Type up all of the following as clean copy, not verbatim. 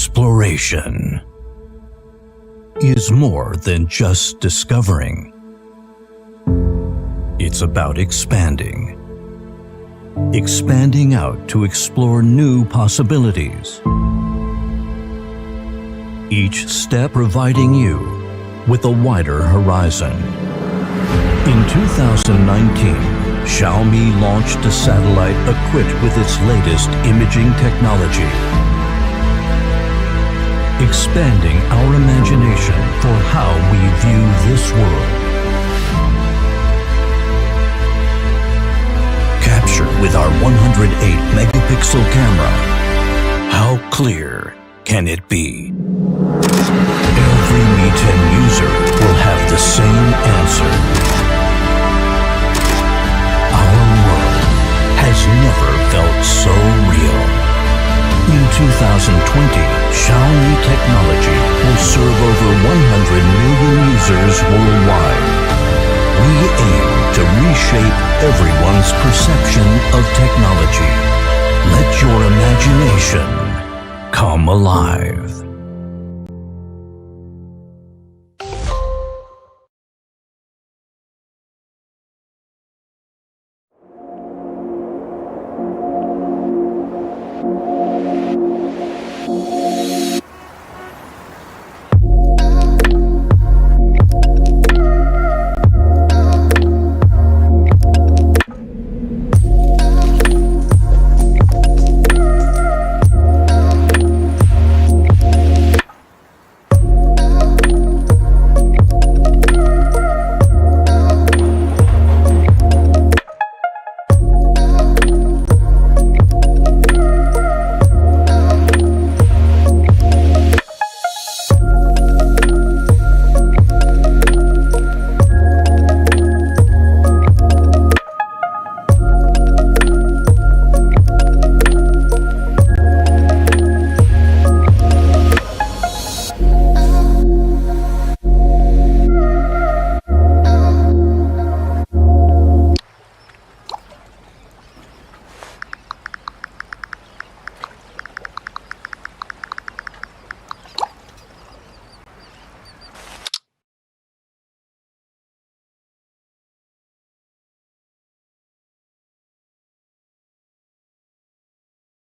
Exploration is more than just discovering. It's about expanding. Expanding out to explore new possibilities. Each step providing you with a wider horizon. In 2019, Xiaomi launched a satellite equipped with its latest imaging technology, expanding our imagination for how we view this world. Captured with our 108 megapixel camera, how clear can it be? Every Mi 10 user will have the same answer. Our world has never felt so real. In 2020, Xiaomi technology will serve over 100 million users worldwide. We aim to reshape everyone's perception of technology. Let your imagination come alive.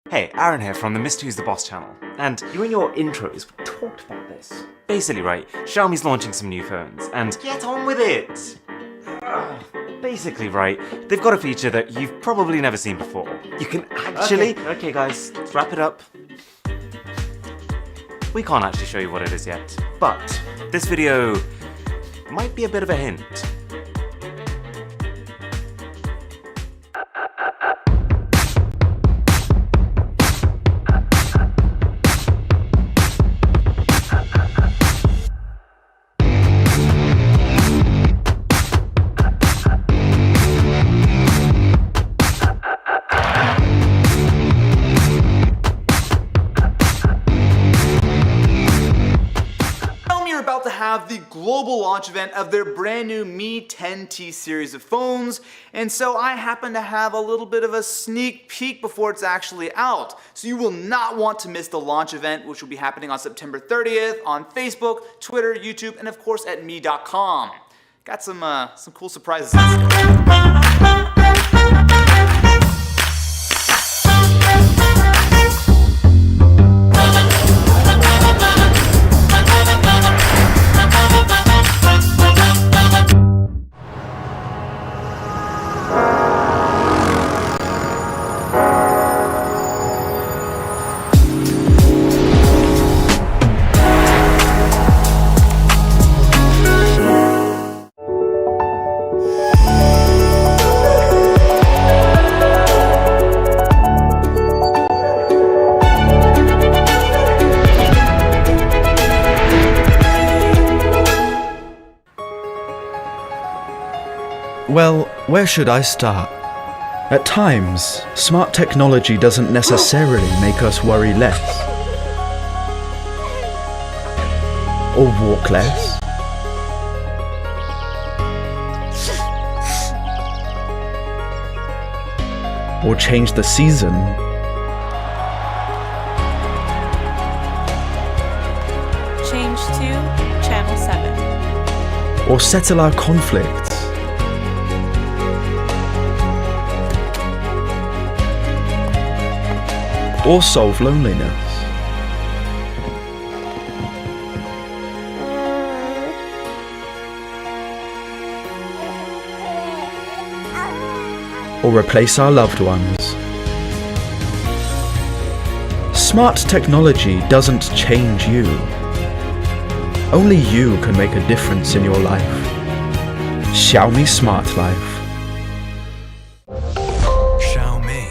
Hey, Aaron here from the Mr. Who's the Boss channel, and you in your intros talked about this. Basically, right, Xiaomi's launching some new phones, and get on with it! Basically, right, they've got a feature that you've probably never seen before. You can actually... Okay guys, let's wrap it up. We can't actually show you what it is yet, but this video might be a bit of a hint. Have the global launch event of their brand new Mi 10T series of phones, and so I happen to have a little bit of a sneak peek before it's actually out. So you will not want to miss the launch event, which will be happening on September 30th on Facebook, Twitter, YouTube, and of course at mi.com. Got some cool surprises. Well, where should I start? At times, smart technology doesn't necessarily make us worry less. Or walk less. Or change the season. change to Channel 7. Or settle our conflicts. Or solve loneliness. Or replace our loved ones. Smart technology doesn't change you. Only you can make a difference in your life. Xiaomi Smart Life. Xiaomi.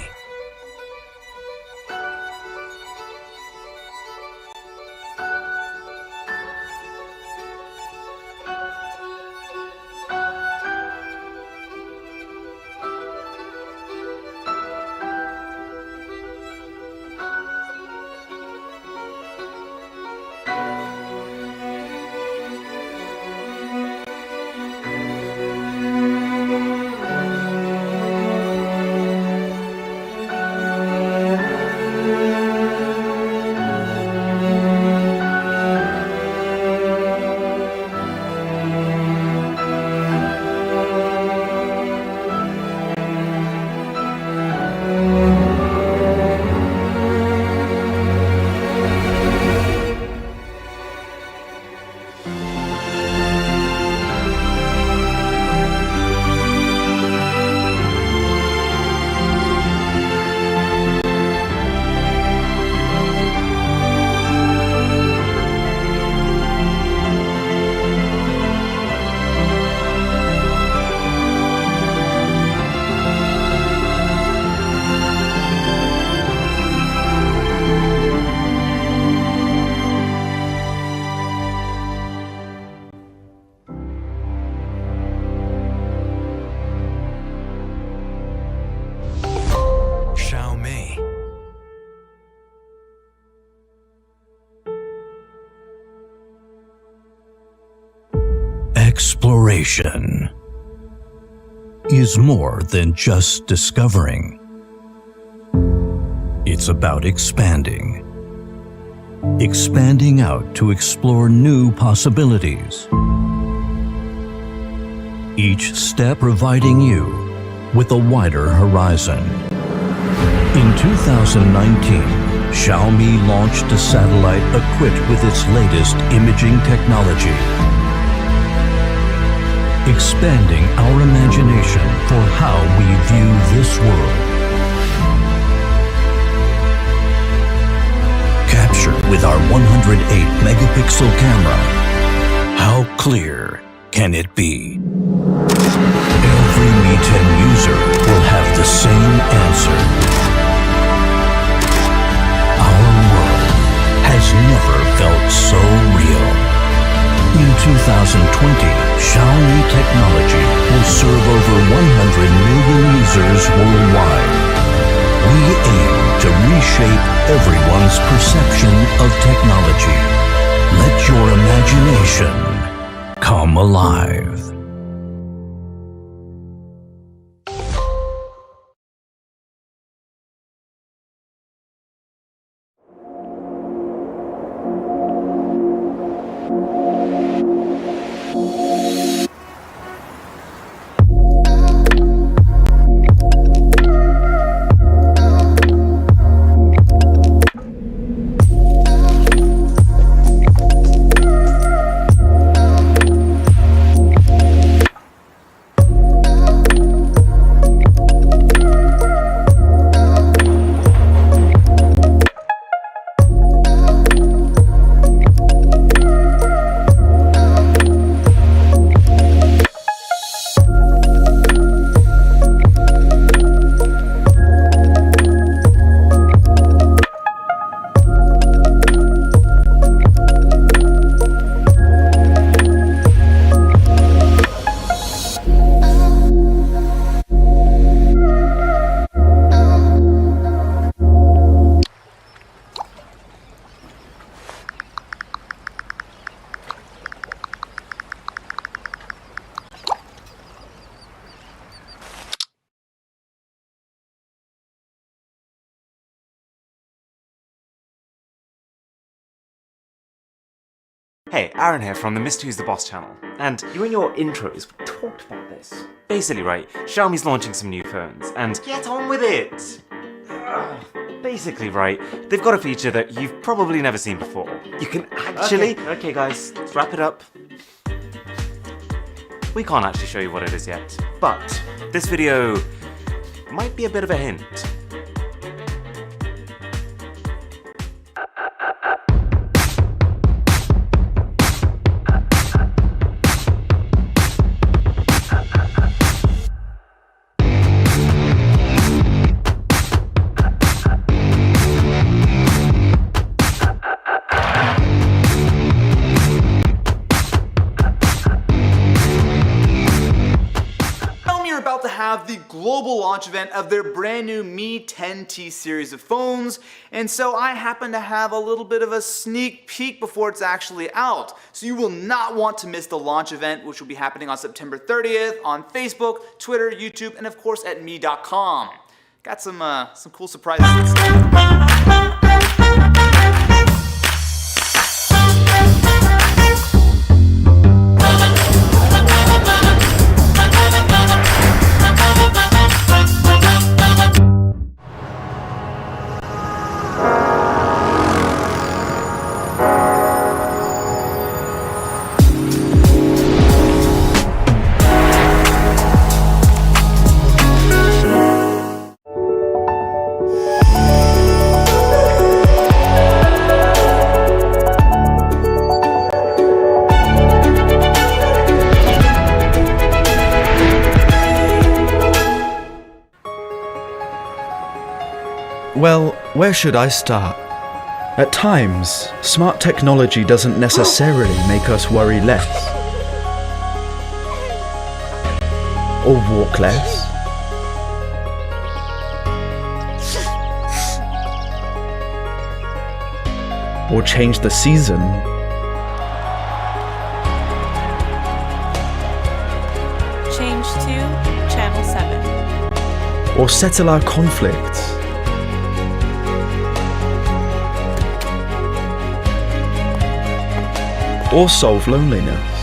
Exploration is more than just discovering. It's about expanding. Expanding out to explore new possibilities. Each step providing you with a wider horizon. In 2019, Xiaomi launched a satellite equipped with its latest imaging technology, expanding our imagination for how we view this world. Captured with our 108 megapixel camera, how clear can it be? Every Mi 10 user will have the same answer. Our world has never felt so real. In 2020, Xiaomi technology will serve over 100 million users worldwide. We aim to reshape everyone's perception of technology. Let your imagination come alive. Hey, Aaron here from the Mr. Who's the Boss channel, and you in your intros talked about this. Basically, right, Xiaomi's launching some new phones, and get on with it! Basically, right, they've got a feature that you've probably never seen before. You can actually... Okay guys, let's wrap it up. We can't actually show you what it is yet, but this video might be a bit of a hint. About to have the global launch event of their brand new Mi 10T series of phones, and so I happen to have a little bit of a sneak peek before it's actually out. So you will not want to miss the launch event, which will be happening on September 30th on Facebook, Twitter, YouTube, and of course at mi.com. Got some cool surprises. Well, where should I start? At times, smart technology doesn't necessarily make us worry less, or walk less, or change the season, Change to Channel 7. or settle our conflicts. Or solve loneliness.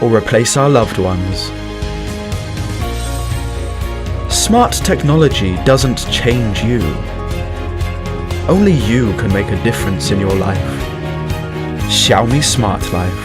Or replace our loved ones. Smart technology doesn't change you. Only you can make a difference in your life. Xiaomi Smart Life.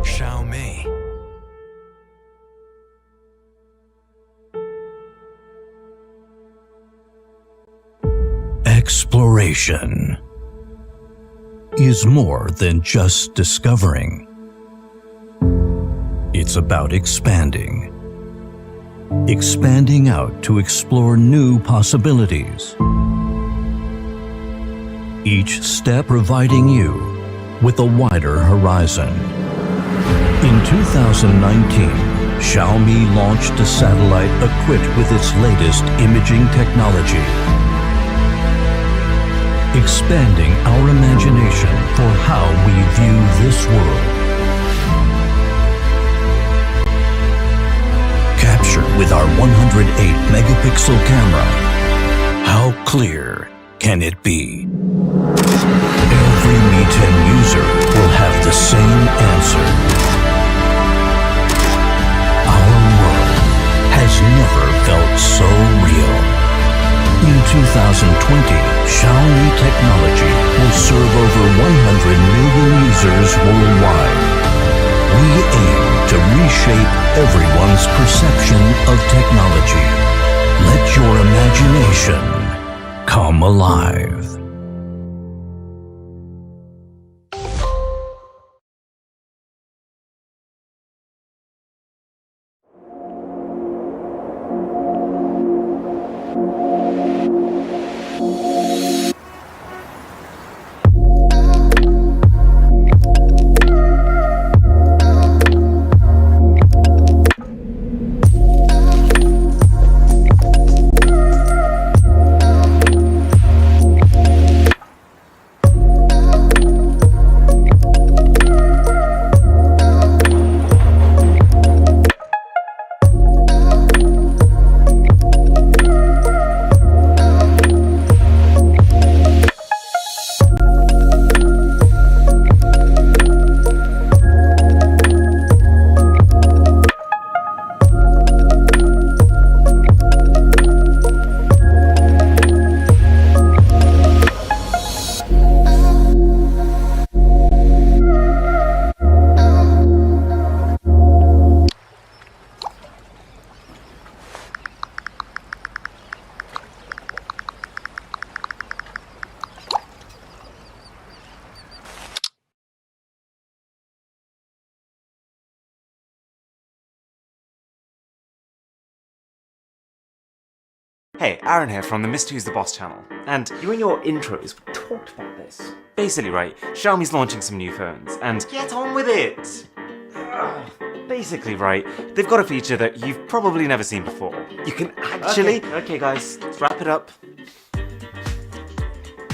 Xiaomi. Exploration is more than just discovering. It's about expanding. Expanding out to explore new possibilities. Each step providing you with a wider horizon. In 2019, Xiaomi launched a satellite equipped with its latest imaging technology, expanding our imagination for how we view this world. Captured with our 108 megapixel camera, how clear can it be? Every Mi 10 user will have the same answer. Our world has never felt so real. In 2020, Xiaomi technology will serve over 100 million users worldwide. We aim to reshape everyone's perception of technology. Let your imagination come alive. Hey, Aaron here from the Mr. Who's the Boss channel, and you in your intros talked about this. Basically, right, Xiaomi's launching some new phones, and get on with it! Basically, right, they've got a feature that you've probably never seen before. You can actually... Okay guys, let's wrap it up.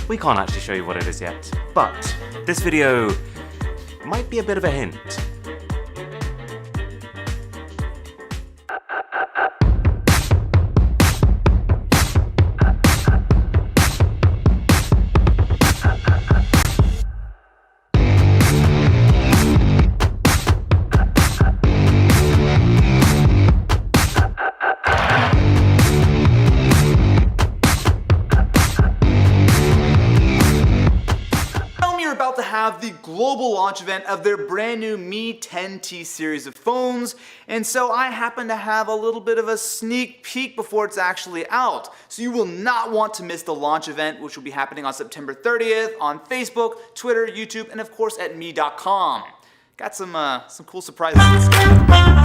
We can't actually show you what it is yet, but this video might be a bit of a hint. About to have the global launch event of their brand new Mi 10T series of phones, and so I happen to have a little bit of a sneak peek before it's actually out. So you will not want to miss the launch event, which will be happening on September 30th on Facebook, Twitter, YouTube, and of course at me.com. Got some cool surprises this time.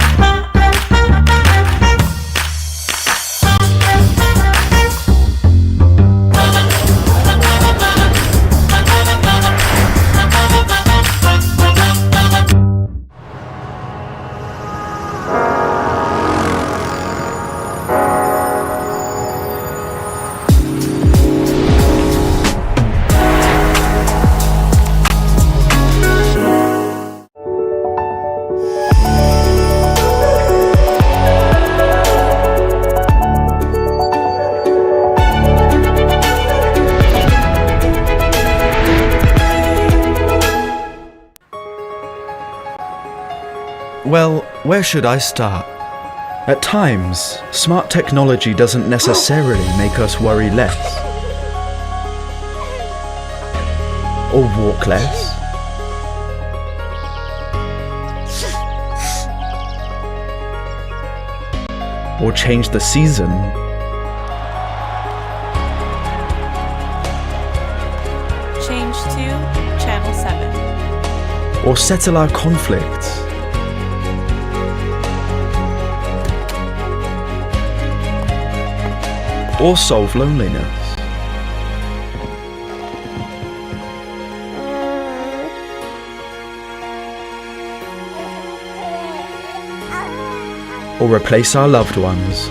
Well, where should I start? At times, smart technology doesn't necessarily make us worry less, or walk less, or change the season, Change to Channel 7. or settle our conflicts. Or solve loneliness. or replace our loved ones.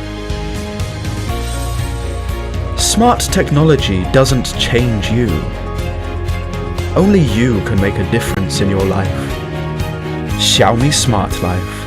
Smart technology doesn't change you. Only you can make a difference in your life. Xiaomi Smart Life.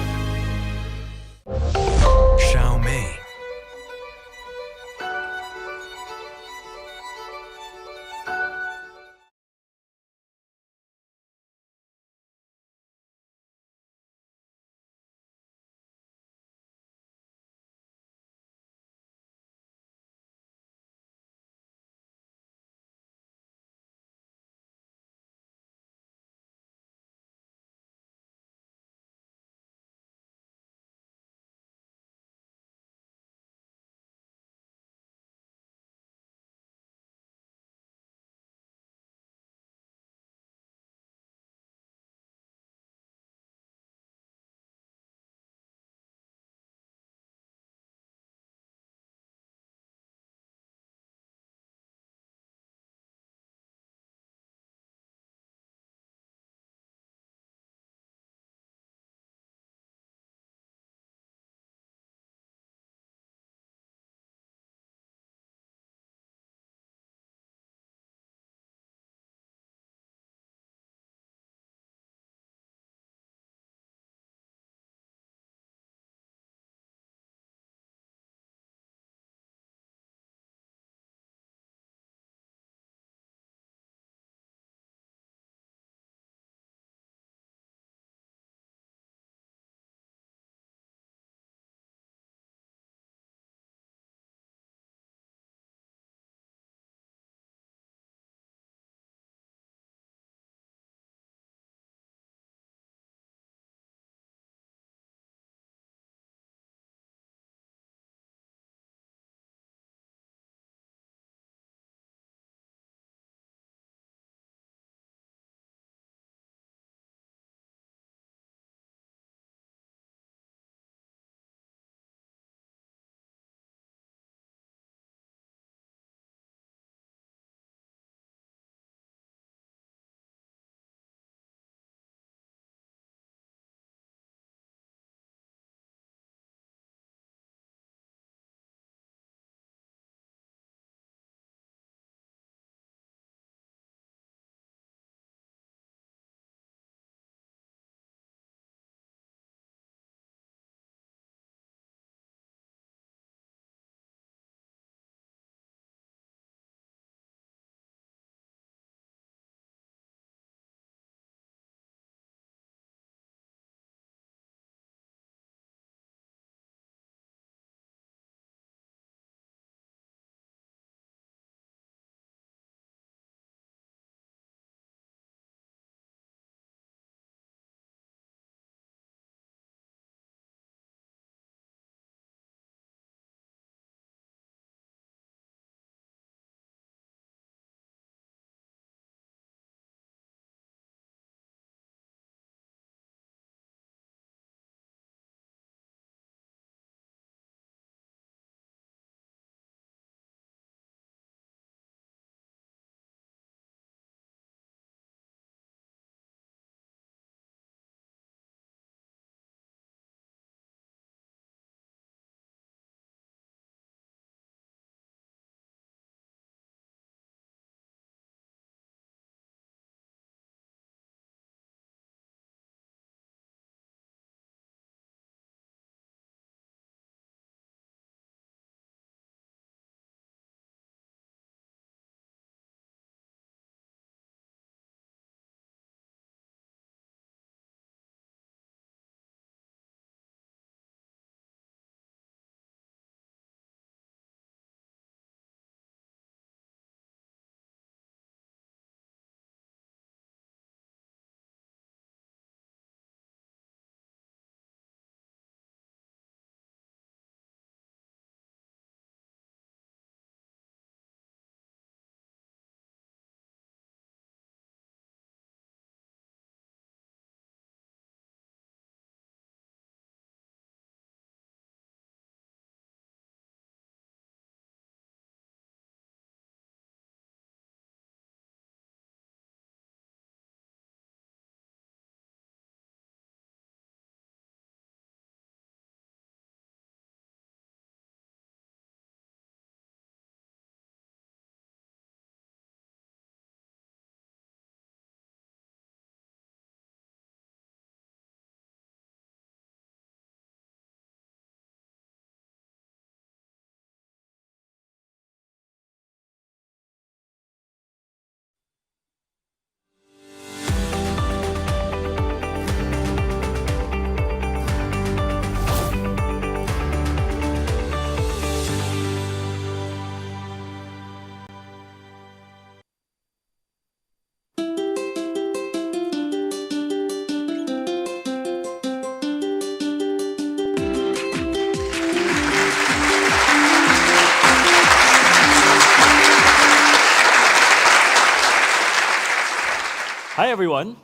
Hi everyone.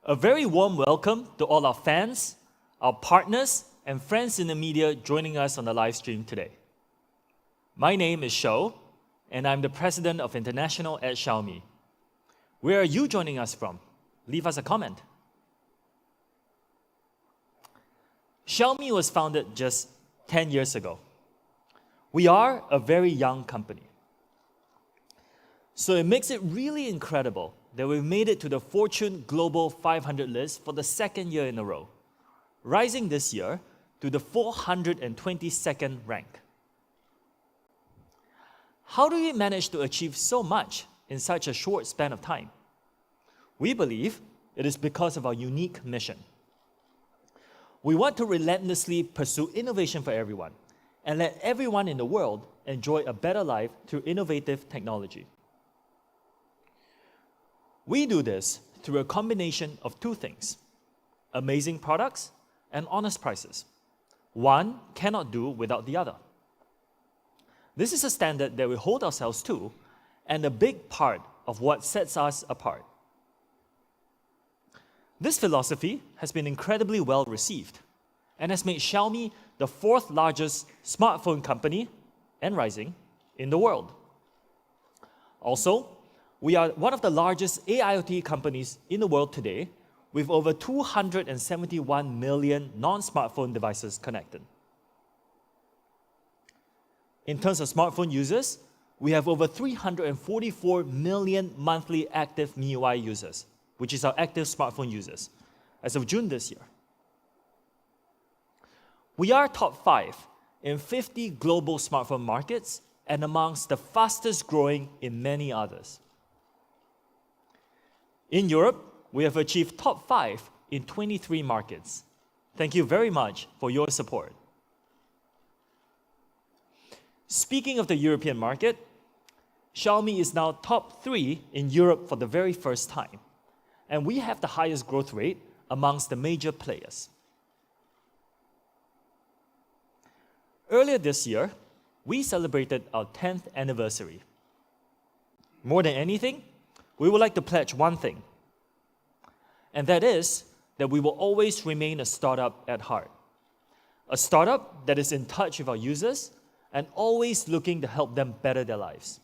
A very warm welcome to all our fans, our partners, and friends in the media joining us on the live stream today. My name is Shou, and I'm the president of International at Xiaomi. Where are you joining us from? Leave us a comment. Xiaomi was founded just 10 years ago. We are a very young company. So it makes it really incredible that we've made it to the Fortune Global 500 list for the second year in a row, rising this year to the 422nd rank. How do we manage to achieve so much in such a short span of time? We believe it is because of our unique mission. We want to relentlessly pursue innovation for everyone and let everyone in the world enjoy a better life through innovative technology. We do this through a combination of two things: amazing products and honest prices. One cannot do without the other. This is a standard that we hold ourselves to and a big part of what sets us apart. This philosophy has been incredibly well received and has made Xiaomi the fourth largest smartphone company, and rising, in the world. Also, we are one of the largest AIoT companies in the world today, with over 271 million non-smartphone devices connected. In terms of smartphone users, we have over 344 million monthly active MIUI users, which is our active smartphone users, as of June this year. We are top 5 in 50 global smartphone markets and amongst the fastest growing in many others. In Europe, we have achieved top 5 in 23 markets. Thank you very much for your support. Speaking of the European market, Xiaomi is now top 3 in Europe for the very first time, and we have the highest growth rate amongst the major players. Earlier this year, we celebrated our 10th anniversary. More than anything, we would like to pledge one thing, and that is that we will always remain a startup at heart. A startup that is in touch with our users and always looking to help them better their lives.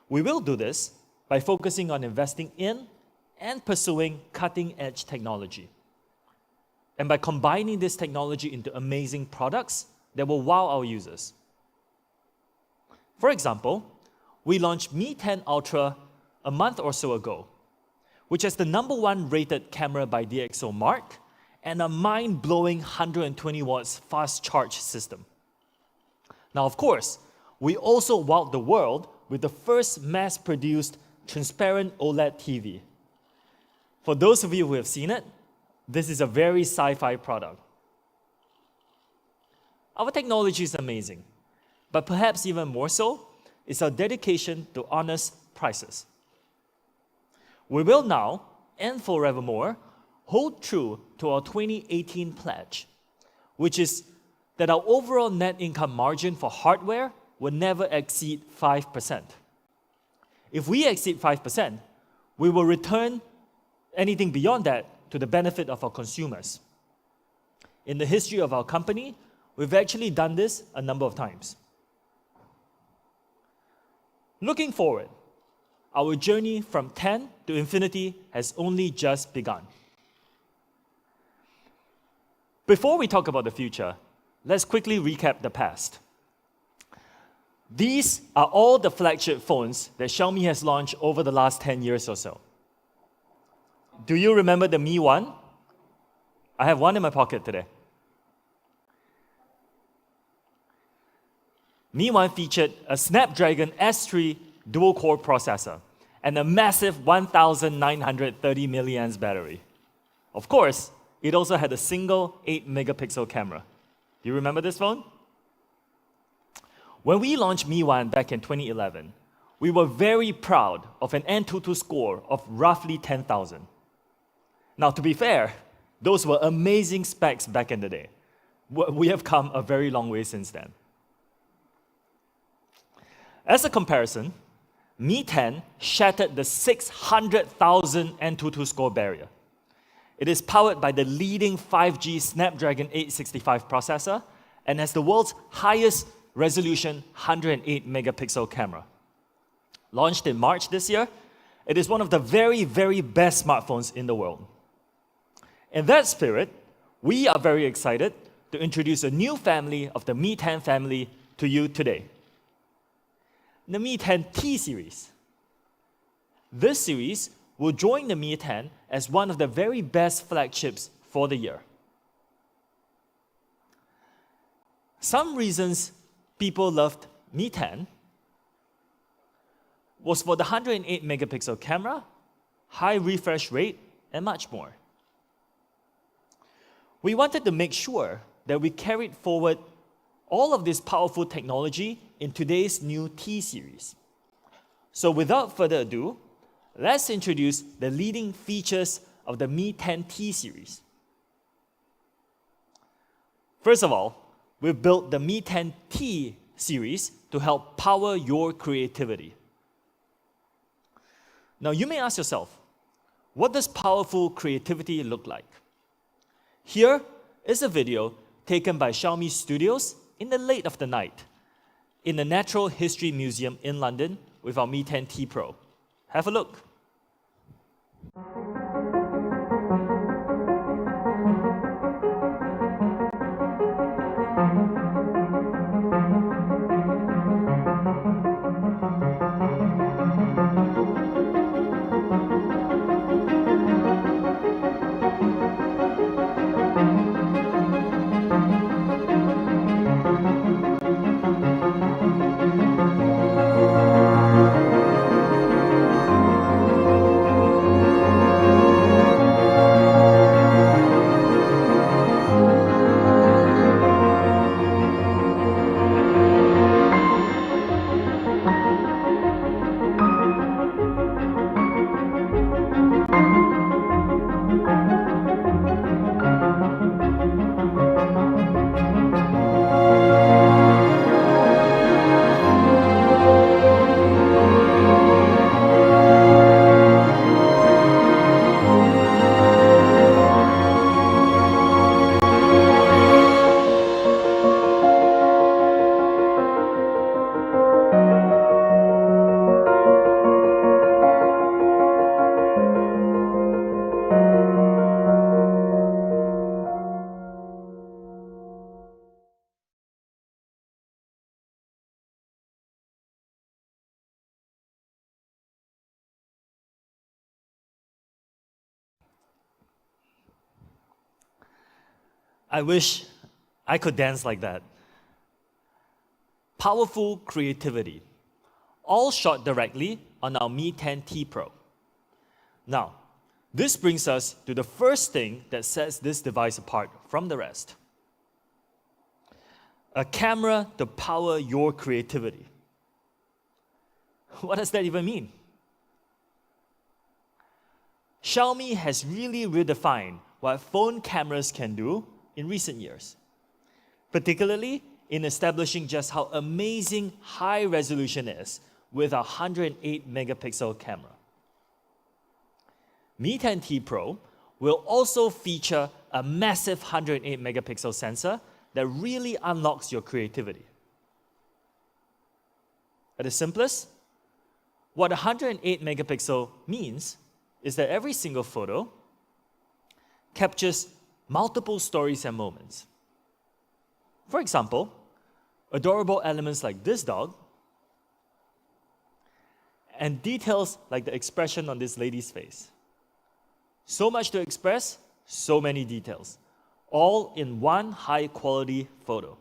We will do this by focusing on investing in and pursuing cutting-edge technology, and by combining this technology into amazing products that will wow our users. For example, we launched Mi 10 Ultra a month or so ago, which has the #1 rated camera by DxOMark and a mind-blowing 120 watts fast charge system. Now, of course, we also wowed the world with the first mass-produced transparent OLED TV. For those of you who have seen it, this is a very sci-fi product. Our technology is amazing, but perhaps even more so is our dedication to honest prices. We will now, and forevermore, hold true to our 2018 pledge, which is that our overall net income margin for hardware will never exceed 5%. If we exceed 5%, we will return anything beyond that to the benefit of our consumers. In the history of our company, we've actually done this a number of times. Looking forward, our journey from 10 to infinity has only just begun. Before we talk about the future, let's quickly recap the past. These are all the flagship phones that Xiaomi has launched over the last 10 years or so. Do you remember the Mi 1? I have one in my pocket today. Mi 1 featured a Snapdragon S3 dual-core processor and a massive 1,930 milliamp battery. Of course, it also had a single 8 megapixel camera. Do you remember this phone? When we launched Mi 1 back in 2011, we were very proud of an Antutu score of roughly 10,000. Now, to be fair, those were amazing specs back in the day. We have come a very long way since then. As a comparison, Mi 10 shattered the 600,000 AnTuTu score barrier. It is powered by the leading 5G Snapdragon 865 processor and has the world's highest resolution 108 megapixel camera. Launched in March this year, it is one of the very, very best smartphones in the world. In that spirit, we are very excited to introduce a new family of the Mi 10 family to you today. The Mi 10T series. This series will join the Mi 10 as one of the very best flagships for the year. Some reasons people loved Mi 10 was for the 108 megapixel camera, high refresh rate, and much more. We wanted to make sure that we carried forward all of this powerful technology in today's new T series. So without further ado, let's introduce the leading features of the Mi 10T series. First of all, we've built the Mi 10T series to help power your creativity. Now you may ask yourself, what does powerful creativity look like? Here is a video taken by Xiaomi Studios in the late of the night in the Natural History Museum in London with our Mi 10T Pro. Have a look. I wish I could dance like that. Powerful creativity, all shot directly on our Mi 10T Pro. Now, this brings us to the first thing that sets this device apart from the rest. A camera to power your creativity. What does that even mean? Xiaomi has really redefined what phone cameras can do in recent years, particularly in establishing just how amazing high resolution is with our 108 megapixel camera. Mi 10T Pro will also feature a massive 108 megapixel sensor that really unlocks your creativity. At its simplest, what 108 megapixel means is that every single photo captures multiple stories and moments. For example, adorable elements like this dog and details like the expression on this lady's face. So much to express, so many details, all in one high-quality photo.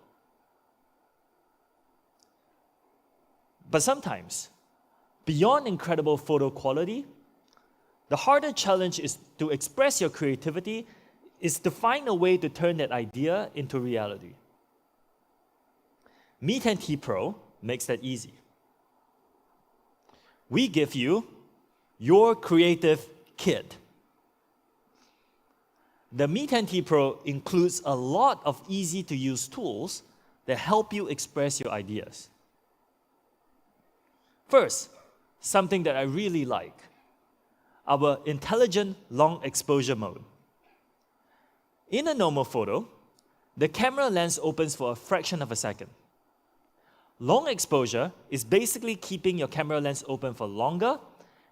But sometimes, beyond incredible photo quality, the harder challenge is to express your creativity is to find a way to turn that idea into reality. Mi 10T Pro makes that easy. We give you your creative kit. The Mi 10T Pro includes a lot of easy-to-use tools that help you express your ideas. First, something that I really like, our intelligent long exposure mode. In a normal photo, the camera lens opens for a fraction of a second. Long exposure is basically keeping your camera lens open for longer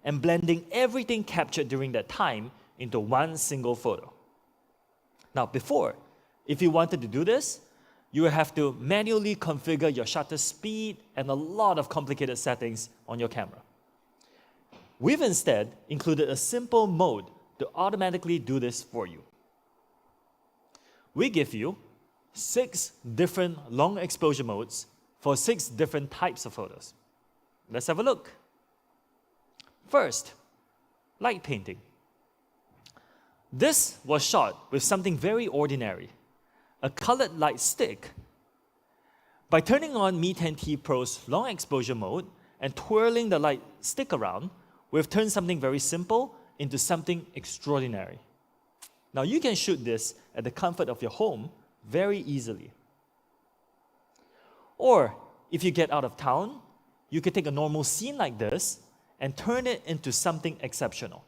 and blending everything captured during that time into one single photo. Now before, if you wanted to do this, you would have to manually configure your shutter speed and a lot of complicated settings on your camera. We've instead included a simple mode to automatically do this for you. We give you 6 different long exposure modes for 6 different types of photos. Let's have a look. First, light painting. This was shot with something very ordinary, a colored light stick. By turning on Mi 10T Pro's long exposure mode and twirling the light stick around, we've turned something very simple into something extraordinary. Now you can shoot this at the comfort of your home very easily. Or if you get out of town, you could take a normal scene like this and turn it into something exceptional.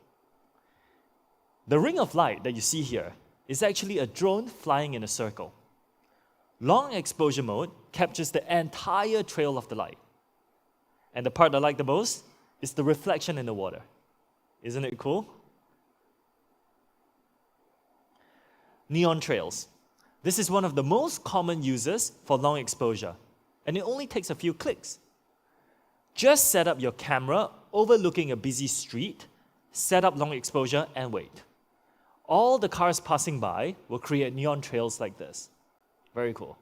The ring of light that you see here is actually a drone flying in a circle. Long exposure mode captures the entire trail of the light. And the part I like the most is the reflection in the water. Isn't it cool? Neon trails. This is one of the most common uses for long exposure, and it only takes a few clicks. Just set up your camera overlooking a busy street, set up long exposure, and wait. All the cars passing by will create neon trails like this. Very cool.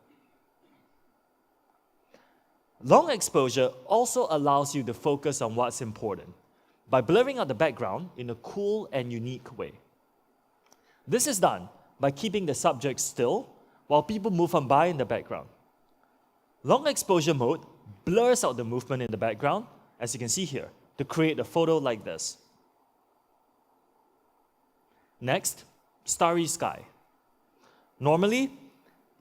Long exposure also allows you to focus on what's important by blurring out the background in a cool and unique way. This is done by keeping the subject still while people move on by in the background. Long exposure mode blurs out the movement in the background, as you can see here, to create a photo like this. Next, starry sky. Normally,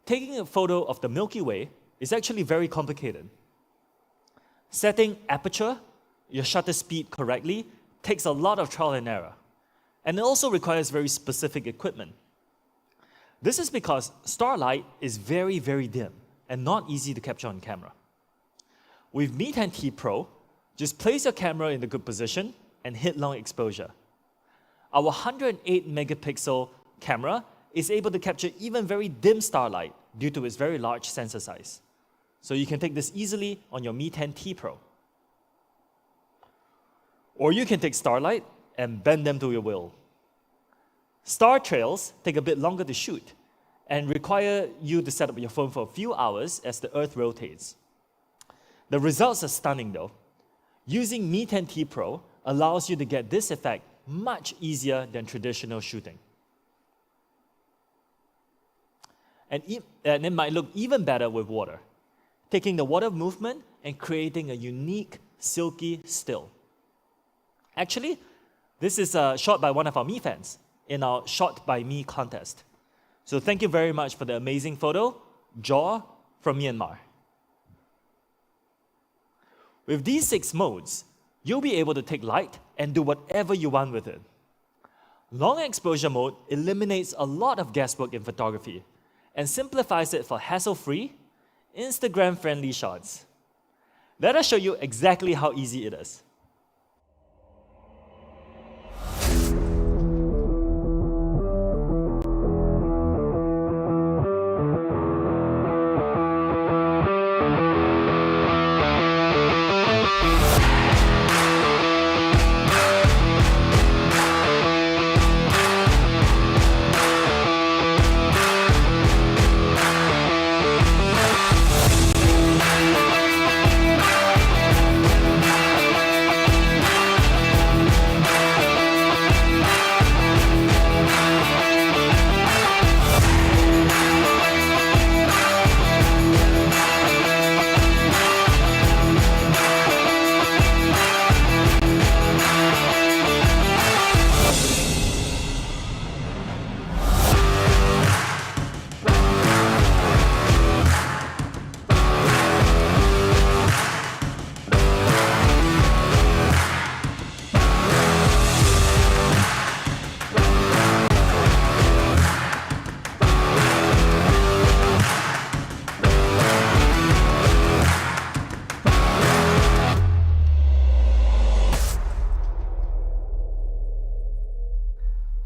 taking a photo of the Milky Way is actually very complicated. Setting aperture, your shutter speed correctly, takes a lot of trial and error. And it also requires very specific equipment. This is because starlight is very, very dim and not easy to capture on camera. With Mi 10T Pro, just place your camera in a good position and hit long exposure. Our 108 megapixel camera is able to capture even very dim starlight due to its very large sensor size. So you can take this easily on your Mi 10T Pro. Or you can take starlight and bend them to your will. Star trails take a bit longer to shoot and require you to set up your phone for a few hours as the Earth rotates. The results are stunning though. Using Mi 10T Pro allows you to get this effect much easier than traditional shooting. And it might look even better with water, taking the water movement and creating a unique, silky still. Actually, this is shot by one of our Mi fans in our Shot by Me contest. So thank you very much for the amazing photo, Jaw from Myanmar. With these 6 modes, you'll be able to take light and do whatever you want with it. Long exposure mode eliminates a lot of guesswork in photography and simplifies it for hassle-free, Instagram-friendly shots. Let us show you exactly how easy it is.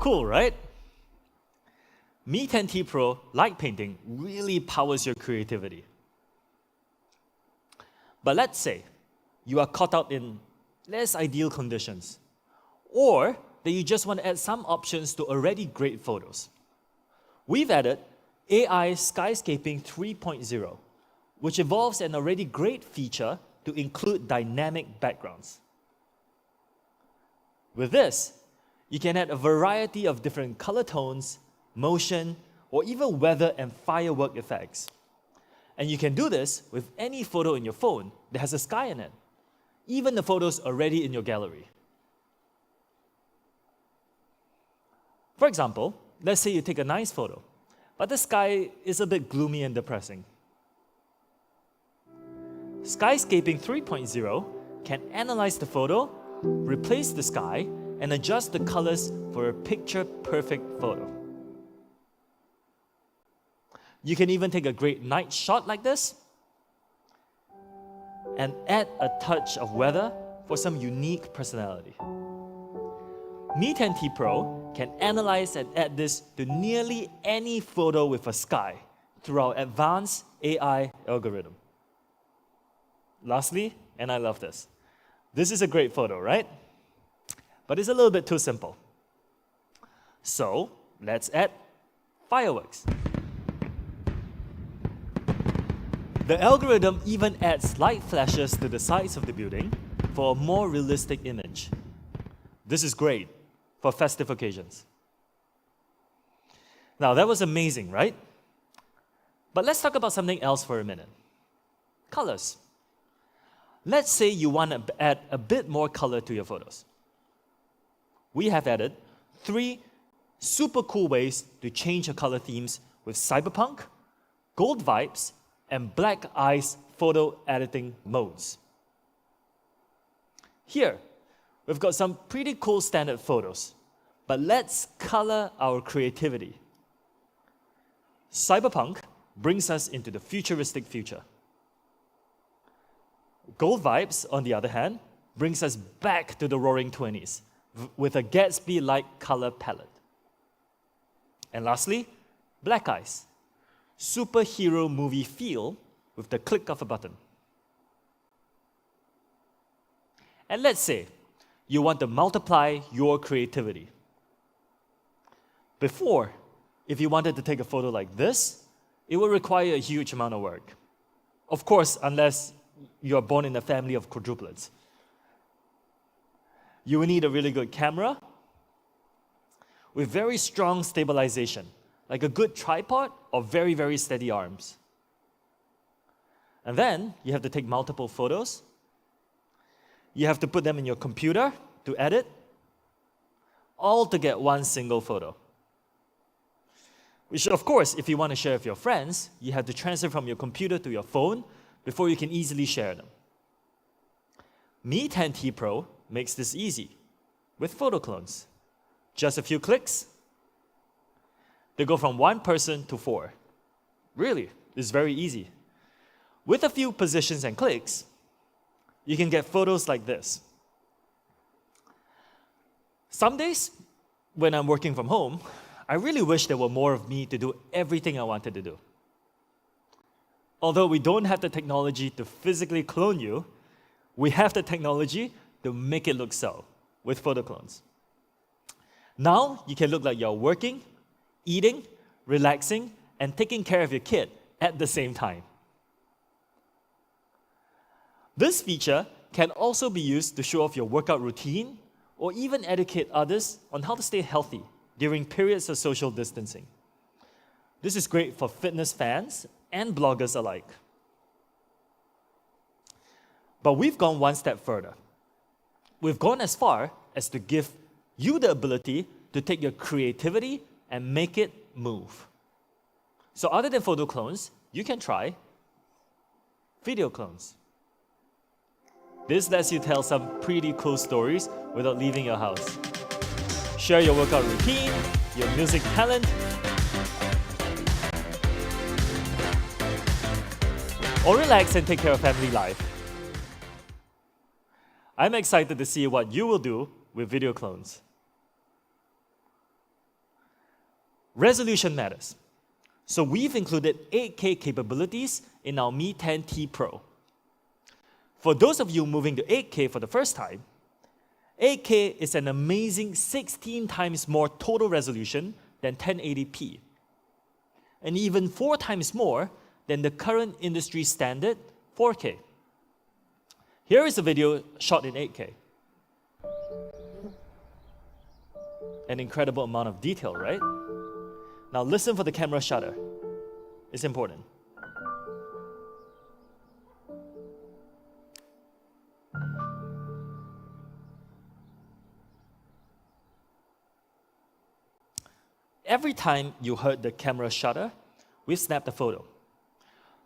Cool, right? Mi 10T Pro light painting really powers your creativity. But let's say you are caught out in less ideal conditions, or that you just want to add some options to already great photos. We've added AI Skyscaping 3.0, which evolves an already great feature to include dynamic backgrounds. With this, you can add a variety of different color tones, motion, or even weather and firework effects. And you can do this with any photo in your phone that has a sky in it, even the photos already in your gallery. For example, let's say you take a nice photo, but the sky is a bit gloomy and depressing. Skyscaping 3.0 can analyze the photo, replace the sky, and adjust the colors for a picture-perfect photo. You can even take a great night shot like this and add a touch of weather for some unique personality. Mi 10T Pro can analyze and add this to nearly any photo with a sky through our advanced AI algorithm. Lastly, and I love this, this is a great photo, right? But it's a little bit too simple. So let's add fireworks. The algorithm even adds light flashes to the sides of the building for a more realistic image. This is great for festive occasions. Now that was amazing, right? But let's talk about something else for a minute. Colors. Let's say you want to add a bit more color to your photos. We have added 3 super cool ways to change your color themes with cyberpunk, gold vibes, and black ice photo editing modes. Here, we've got some pretty cool standard photos, but let's color our creativity. Cyberpunk brings us into the futuristic future. Gold vibes, on the other hand, brings us back to the roaring 20s with a Gatsby-like color palette. And lastly, black ice. Superhero movie feel with the click of a button. And let's say you want to multiply your creativity. Before, if you wanted to take a photo like this, it would require a huge amount of work. Of course, unless you're born in a family of quadruplets. You will need a really good camera with very strong stabilization, like a good tripod or very, very steady arms. And then you have to take multiple photos. You have to put them in your computer to edit, all to get one single photo. Which, of course, if you want to share with your friends, you have to transfer from your computer to your phone before you can easily share them. Mi 10T Pro makes this easy with photo clones. Just a few clicks, they go from 1 person to 4. Really, it's very easy. With a few positions and clicks, you can get photos like this. Some days, when I'm working from home, I really wish there were more of me to do everything I wanted to do. Although we don't have the technology to physically clone you, we have the technology to make it look so with photo clones. Now you can look like you're working, eating, relaxing, and taking care of your kid at the same time. This feature can also be used to show off your workout routine or even educate others on how to stay healthy during periods of social distancing. This is great for fitness fans and bloggers alike. But we've gone one step further. We've gone as far as to give you the ability to take your creativity and make it move. So other than photo clones, you can try video clones. This lets you tell some pretty cool stories without leaving your house. Share your workout routine, your music talent, or relax and take care of family life. I'm excited to see what you will do with video clones. Resolution matters. So we've included 8K capabilities in our Mi 10T Pro. For those of you moving to 8K for the first time, 8K is an amazing 16 times more total resolution than 1080p, and even 4 times more than the current industry standard 4K. Here is a video shot in 8K. An incredible amount of detail, right? Now listen for the camera shutter. It's important. Every time you heard the camera shutter, we've snapped a photo.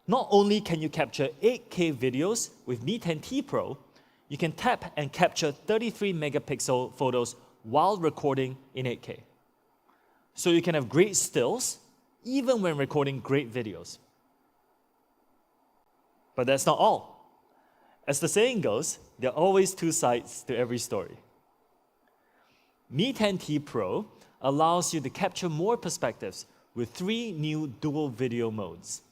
Not only can you capture 8K videos with Mi 10T Pro, you can tap and capture 33 megapixel photos while recording in 8K. So you can have great stills even when recording great videos. But that's not all. As the saying goes, there are always two sides to every story. Mi 10T Pro allows you to capture more perspectives with 3 new dual video modes.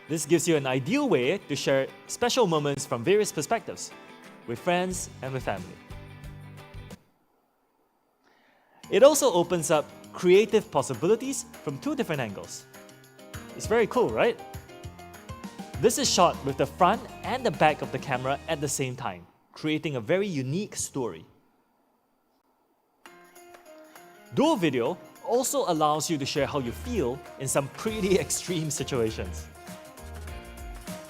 This gives you an ideal way to share special moments from various perspectives, with friends and with family. It also opens up creative possibilities from 2 different angles. It's very cool, right? This is shot with the front and the back of the camera at the same time, creating a very unique story. Dual video also allows you to share how you feel in some pretty extreme situations.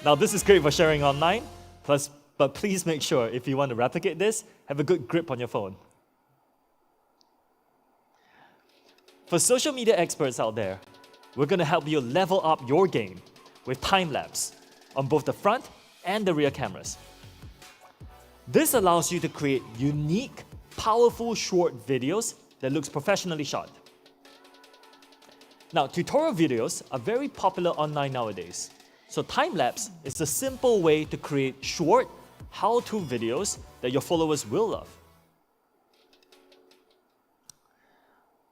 Now, this is great for sharing online, but please make sure if you want to replicate this, have a good grip on your phone. For social media experts out there, we're going to help you level up your game with time-lapse on both the front and the rear cameras. This allows you to create unique, powerful short videos that looks professionally shot. Now, tutorial videos are very popular online nowadays. So time-lapse is a simple way to create short, how-to videos that your followers will love.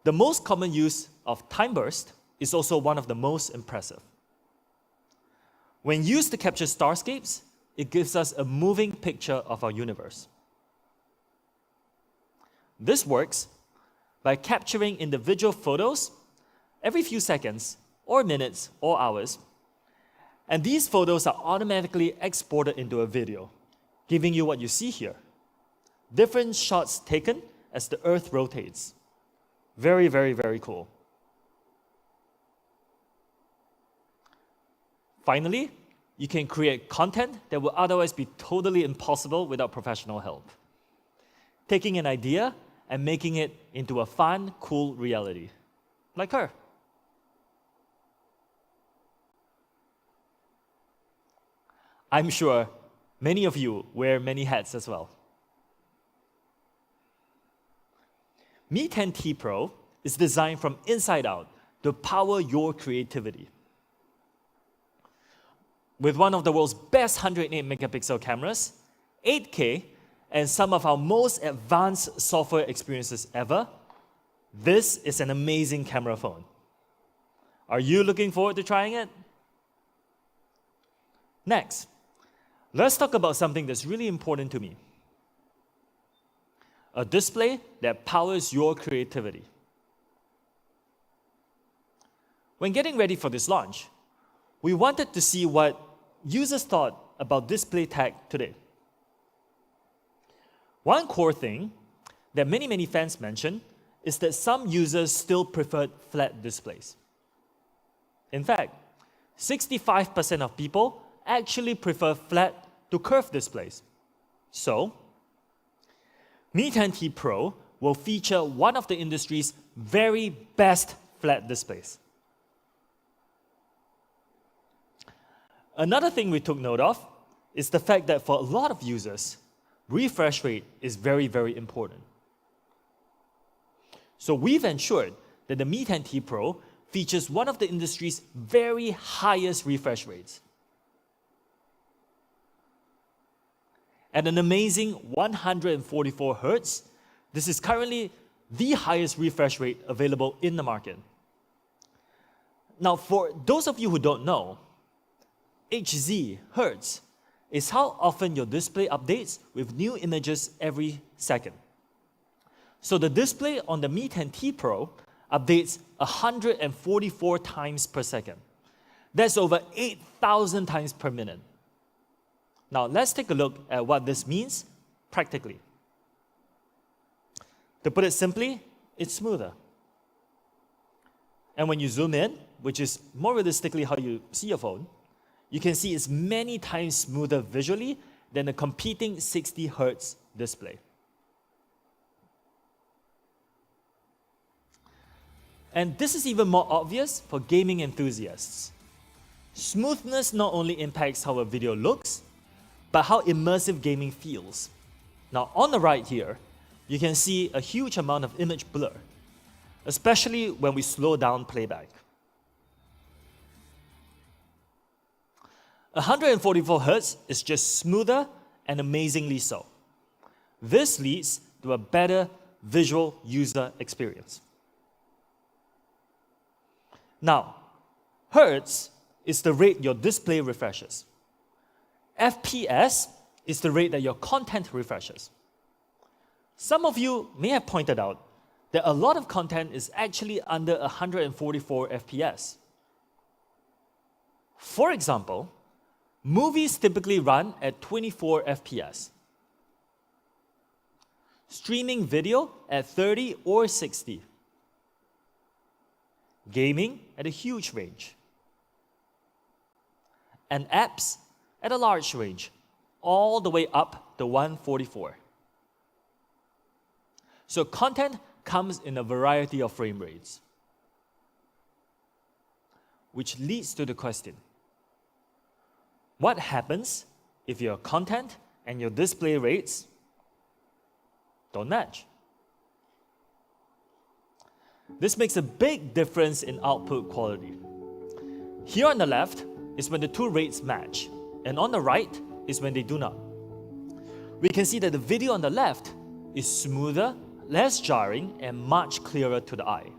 The most common use of time burst is also one of the most impressive. When used to capture starscapes, it gives us a moving picture of our universe. This works by capturing individual photos every few seconds, or minutes, or hours, and these photos are automatically exported into a video, giving you what you see here. Different shots taken as the Earth rotates. Very, very, very cool. Finally, you can create content that would otherwise be totally impossible without professional help. Taking an idea and making it into a fun, cool reality. Like her. I'm sure many of you wear many hats as well. Mi 10T Pro is designed from inside out to power your creativity. With one of the world's best 108 megapixel cameras, 8K, and some of our most advanced software experiences ever, this is an amazing camera phone. Are you looking forward to trying it? Next, let's talk about something that's really important to me. A display that powers your creativity. When getting ready for this launch, we wanted to see what users thought about display tech today. One core thing that many fans mention is that some users still preferred flat displays. In fact, 65% of people actually prefer flat to curved displays. So, Mi 10T Pro will feature one of the industry's very best flat displays. Another thing we took note of is the fact that for a lot of users, refresh rate is very, very important. So we've ensured that the Mi 10T Pro features one of the industry's very highest refresh rates. At an amazing 144 Hz, this is currently the highest refresh rate available in the market. Now, for those of you who don't know, Hz, Hertz, is how often your display updates with new images every second. So the display on the Mi 10T Pro updates 144 times per second. That's over 8,000 times per minute. Now, let's take a look at what this means practically. To put it simply, it's smoother. And when you zoom in, which is more realistically how you see your phone, you can see it's many times smoother visually than a competing 60 Hz display. And this is even more obvious for gaming enthusiasts. Smoothness not only impacts how a video looks, but how immersive gaming feels. Now, on the right here, you can see a huge amount of image blur, especially when we slow down playback. 144 Hz is just smoother and amazingly so. This leads to a better visual user experience. Now, Hertz is the rate your display refreshes. FPS is the rate that your content refreshes. Some of you may have pointed out that a lot of content is actually under 144 FPS. For example, movies typically run at 24 FPS. Streaming video at 30 or 60. Gaming at a huge range. And apps at a large range, all the way up to 144. So content comes in a variety of frame rates. Which leads to the question, what happens if your content and your display rates don't match? This makes a big difference in output quality. Here on the left is when the two rates match, and on the right is when they do not. We can see that the video on the left is smoother, less jarring, and much clearer to the eye.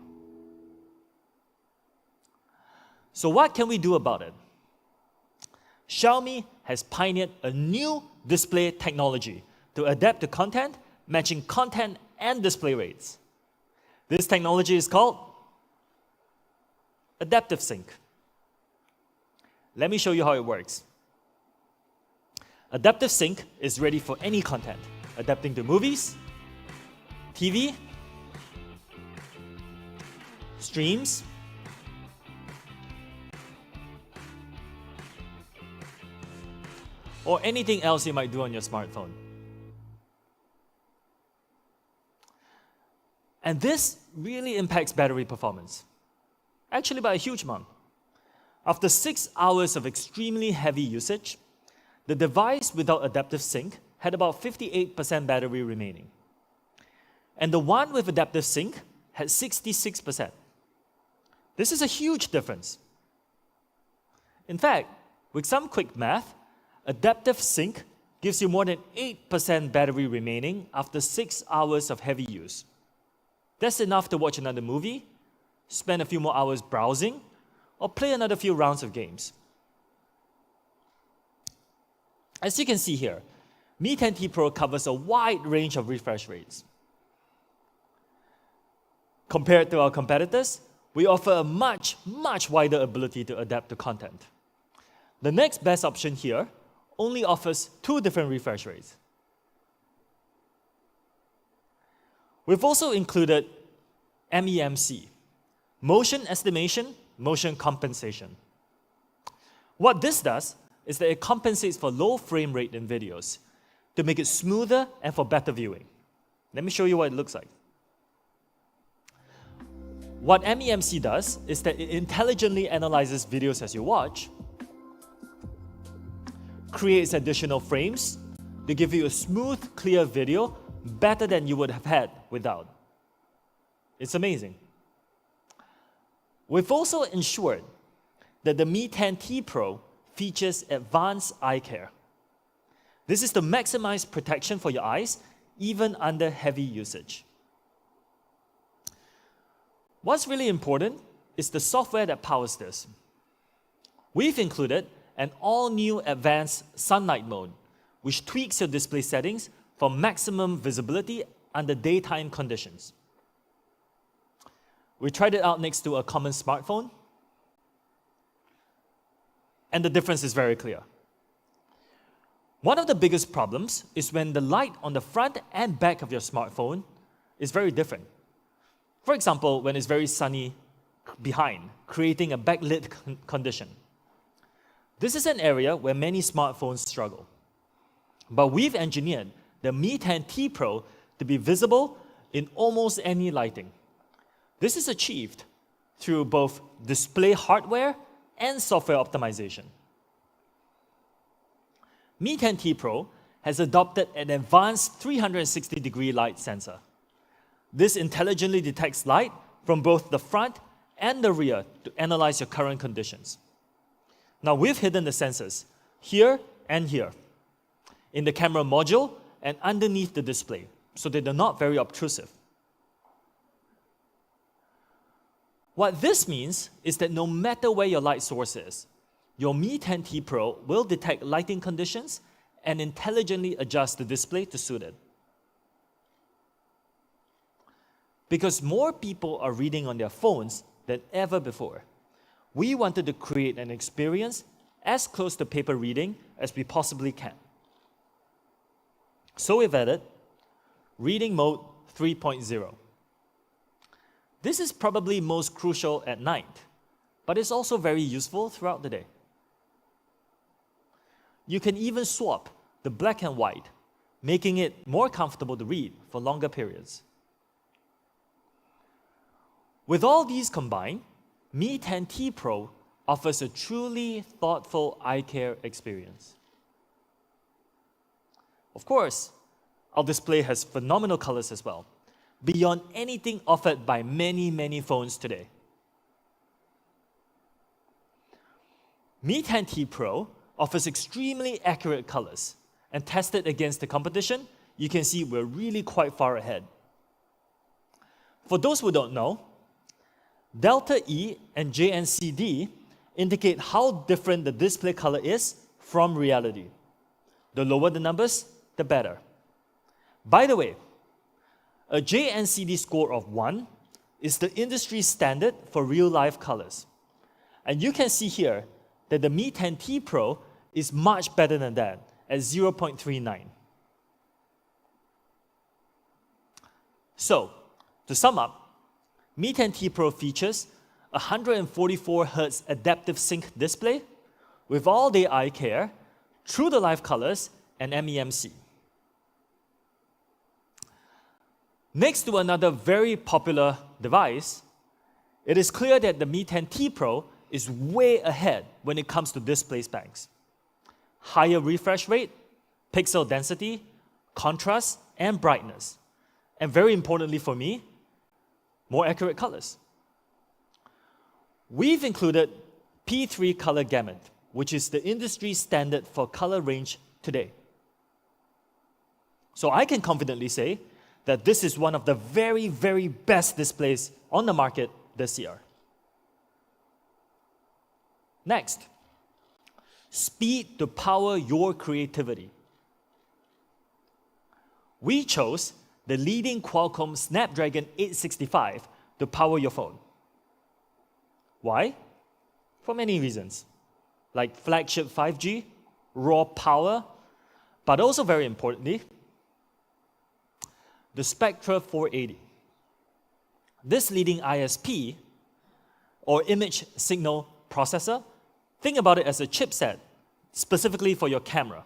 So what can we do about it? Xiaomi has pioneered a new display technology to adapt to content, matching content and display rates. This technology is called Adaptive Sync. Let me show you how it works. Adaptive Sync is ready for any content, adapting to movies, TV, streams, or anything else you might do on your smartphone. And this really impacts battery performance, actually by a huge amount. After 6 hours of extremely heavy usage, the device without Adaptive Sync had about 58% battery remaining. And the one with Adaptive Sync had 66%. This is a huge difference. In fact, with some quick math, Adaptive Sync gives you more than 8% battery remaining after 6 hours of heavy use. That's enough to watch another movie, spend a few more hours browsing, or play another few rounds of games. As you can see here, Mi 10T Pro covers a wide range of refresh rates. Compared to our competitors, we offer a much, much wider ability to adapt to content. The next best option here only offers 2 different refresh rates. We've also included MEMC, motion estimation, motion compensation. What this does is that it compensates for low frame rate in videos to make it smoother and for better viewing. Let me show you what it looks like. What MEMC does is that it intelligently analyzes videos as you watch, creates additional frames to give you a smooth, clear video better than you would have had without. It's amazing. We've also ensured that the Mi 10T Pro features advanced eye care. This is to maximize protection for your eyes even under heavy usage. What's really important is the software that powers this. We've included an all-new advanced sunlight mode, which tweaks your display settings for maximum visibility under daytime conditions. We tried it out next to a common smartphone, and the difference is very clear. One of the biggest problems is when the light on the front and back of your smartphone is very different. For example, when it's very sunny behind, creating a backlit condition. This is an area where many smartphones struggle. But we've engineered the Mi 10T Pro to be visible in almost any lighting. This is achieved through both display hardware and software optimization. Mi 10T Pro has adopted an advanced 360-degree light sensor. This intelligently detects light from both the front and the rear to analyze your current conditions. Now we've hidden the sensors here and here in the camera module and underneath the display, so that they're not very obtrusive. What this means is that no matter where your light source is, your Mi 10T Pro will detect lighting conditions and intelligently adjust the display to suit it. Because more people are reading on their phones than ever before, we wanted to create an experience as close to paper reading as we possibly can. So we've added Reading Mode 3.0. This is probably most crucial at night, but it's also very useful throughout the day. You can even swap the black and white, making it more comfortable to read for longer periods. With all these combined, Mi 10T Pro offers a truly thoughtful eye care experience. Of course, our display has phenomenal colors as well, beyond anything offered by many phones today. Mi 10T Pro offers extremely accurate colors, and tested against the competition, you can see we're really quite far ahead. For those who don't know, Delta E and JNCD indicate how different the display color is from reality. The lower the numbers, the better. By the way, a JNCD score of 1 is the industry standard for real-life colors. And you can see here that the Mi 10T Pro is much better than that at 0.39. So, to sum up, Mi 10T Pro features a 144 Hz adaptive sync display with all-day eye care, true-to-life colors, and MEMC. Next to another very popular device, it is clear that the Mi 10T Pro is way ahead when it comes to display specs. Higher refresh rate, pixel density, contrast, and brightness. And very importantly for me, more accurate colors. We've included P3 color gamut, which is the industry standard for color range today. So I can confidently say that this is one of the very best displays on the market this year. Next, speed to power your creativity. We chose the leading Qualcomm Snapdragon 865 to power your phone. Why? For many reasons, like flagship 5G, raw power, but also very importantly, the Spectra 480. This leading ISP, or image signal processor, think about it as a chipset specifically for your camera.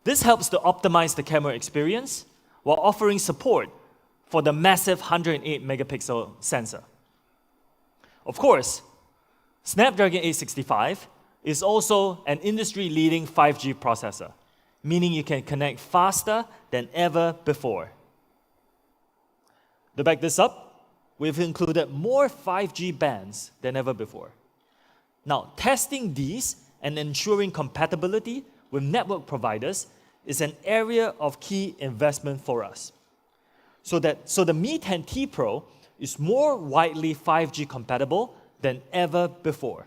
This helps to optimize the camera experience while offering support for the massive 108 megapixel sensor. Of course, Snapdragon 865 is also an industry-leading 5G processor, meaning you can connect faster than ever before. To back this up, we've included more 5G bands than ever before. Now, testing these and ensuring compatibility with network providers is an area of key investment for us. So the Mi 10T Pro is more widely 5G compatible than ever before.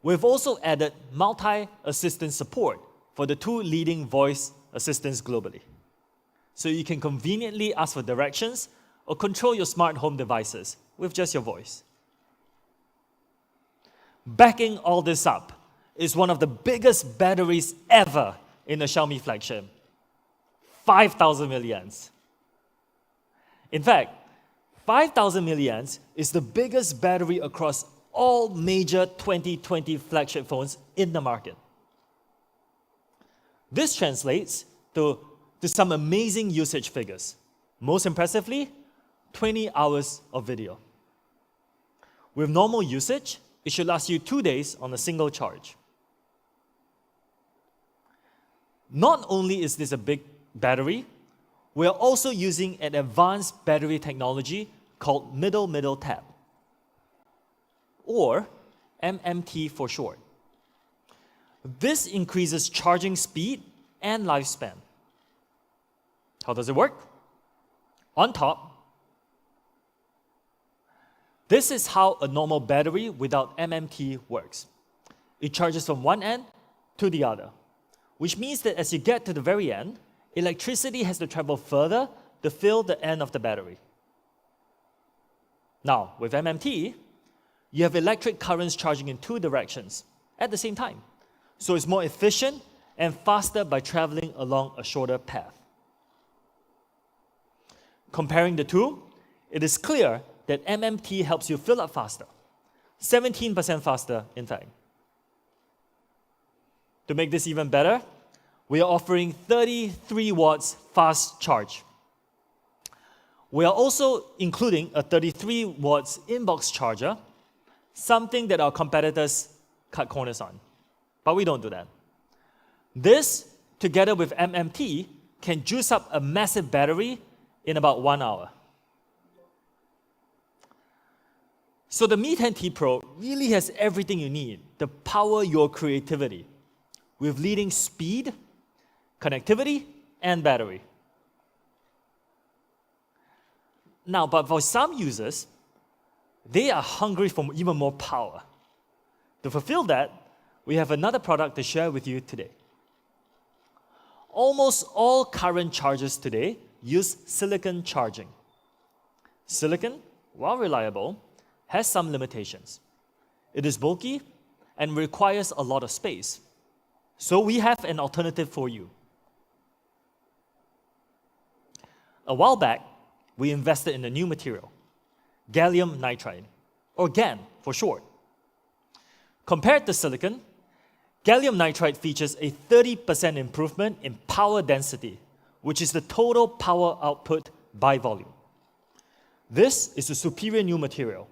We've also added multi-assistant support for the 2 leading voice assistants globally. So you can conveniently ask for directions or control your smart home devices with just your voice. Backing all this up is one of the biggest batteries ever in a Xiaomi flagship, 5,000 milliamps. In fact, 5,000 milliamps is the biggest battery across all major 2020 flagship phones in the market. This translates to some amazing usage figures. Most impressively, 20 hours of video. With normal usage, it should last you 2 days on a single charge. Not only is this a big battery, we are also using an advanced battery technology called middle tap, or MMT for short. This increases charging speed and lifespan. How does it work? On top, this is how a normal battery without MMT works. It charges from one end to the other, which means that as you get to the very end, electricity has to travel further to fill the end of the battery. Now, with MMT, you have electric currents charging in 2 directions at the same time. So it's more efficient and faster by traveling along a shorter path. Comparing the two, it is clear that MMT helps you fill up faster, 17% faster, in fact. To make this even better, we are offering 33 watts fast charge. We are also including a 33 watts inbox charger, something that our competitors cut corners on. But we don't do that. This, together with MMT, can juice up a massive battery in about 1 hour. So the Mi 10T Pro really has everything you need to power your creativity with leading speed, connectivity, and battery. Now, but for some users, they are hungry for even more power. To fulfill that, we have another product to share with you today. Almost all current chargers today use silicon charging. Silicon, while reliable, has some limitations. It is bulky and requires a lot of space. So we have an alternative for you. A while back, we invested in a new material, gallium nitride, or GaN for short. Compared to silicon, gallium nitride features a 30% improvement in power density, which is the total power output by volume. This is a superior new material.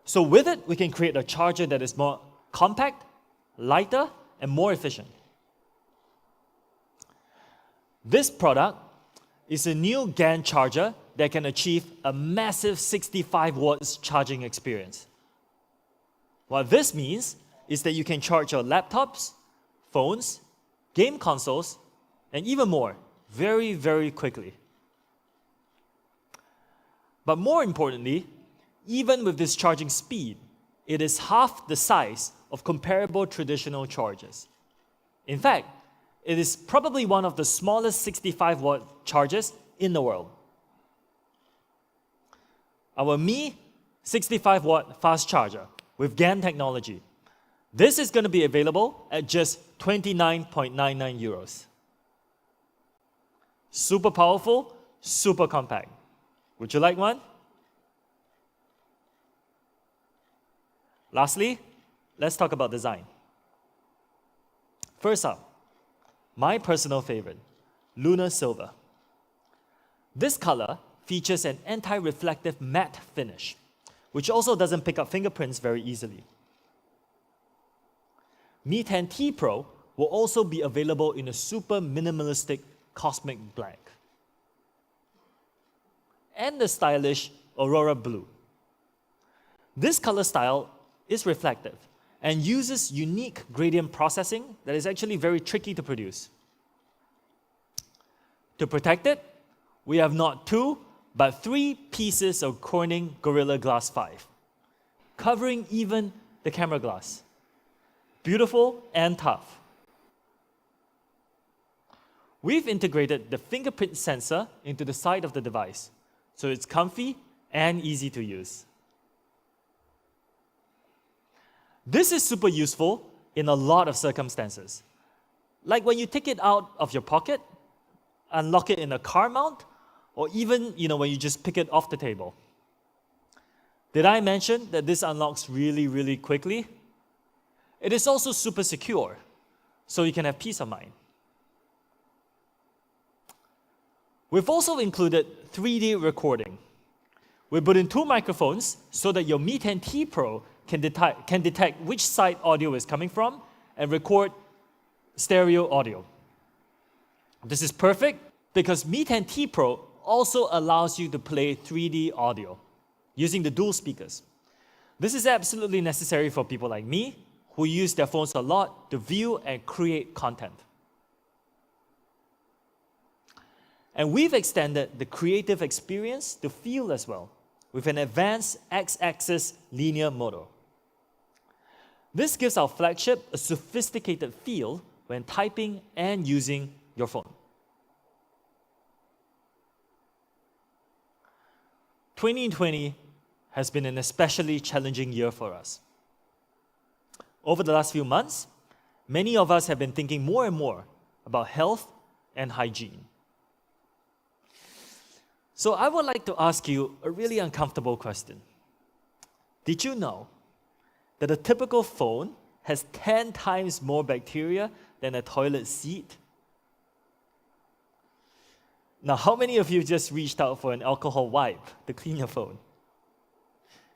So with it, we can create a charger that is more compact, lighter, and more efficient. This product is a new GaN charger that can achieve a massive 65 watts charging experience. What this means is that you can charge your laptops, phones, game consoles, and even more very, very quickly. But more importantly, even with this charging speed, it is half the size of comparable traditional chargers. In fact, it is probably one of the smallest 65 watt chargers in the world. Our Mi 65 watt fast charger with GaN technology. This is going to be available at just 29.99 euros. Super powerful, super compact. Would you like one? Lastly, let's talk about design. First up, my personal favorite, Lunar Silver. This color features an anti-reflective matte finish, which also doesn't pick up fingerprints very easily. Mi 10T Pro will also be available in a super minimalistic cosmic black and the stylish Aurora Blue. This color style is reflective and uses unique gradient processing that is actually very tricky to produce. To protect it, we have not 2, but 3 pieces of Corning Gorilla Glass 5, covering even the camera glass. Beautiful and tough. We've integrated the fingerprint sensor into the side of the device, so it's comfy and easy to use. This is super useful in a lot of circumstances. Like when you take it out of your pocket, unlock it in a car mount, or even when you just pick it off the table. Did I mention that this unlocks really, really quickly? It is also super secure, so you can have peace of mind. We've also included 3D recording. We put in 2 microphones so that your Mi 10T Pro can detect which side audio is coming from and record stereo audio. This is perfect because Mi 10T Pro also allows you to play 3D audio using the dual speakers. This is absolutely necessary for people like me who use their phones a lot to view and create content. And we've extended the creative experience to feel as well with an advanced X-axis linear motor. This gives our flagship a sophisticated feel when typing and using your phone. 2020 has been an especially challenging year for us. Over the last few months, many of us have been thinking more and more about health and hygiene. So I would like to ask you a really uncomfortable question. Did you know that a typical phone has 10 times more bacteria than a toilet seat? Now, how many of you just reached out for an alcohol wipe to clean your phone?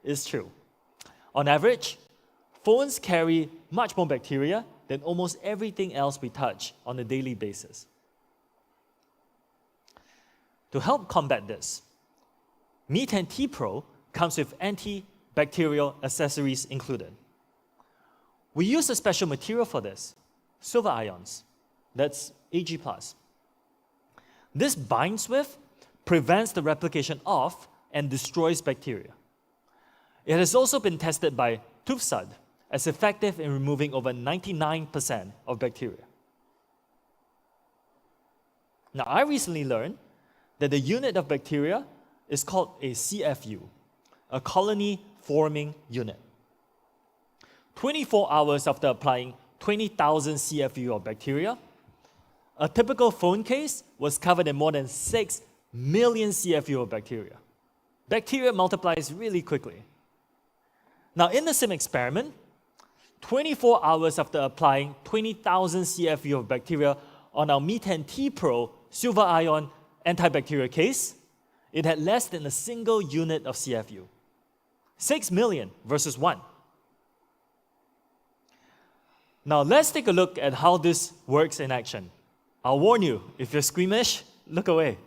It's true. On average, phones carry much more bacteria than almost everything else we touch on a daily basis. To help combat this, Mi 10T Pro comes with anti-bacterial accessories included. We use a special material for this, silver ions, that's Ag+. This binds with, prevents the replication of, and destroys bacteria. It has also been tested by TÜVSUD as effective in removing over 99% of bacteria. Now, I recently learned that the unit of bacteria is called a CFU, a colony forming unit. 24 hours after applying 20,000 CFU of bacteria, a typical phone case was covered in more than 6 million CFU of bacteria. Bacteria multiplies really quickly. Now, in the same experiment, 24 hours after applying 20,000 CFU of bacteria on our Mi 10T Pro silver ion antibacterial case, it had less than a single unit of CFU. 6 million versus 1. Now let's take a look at how this works in action. I'll warn you, if you're squeamish, look away.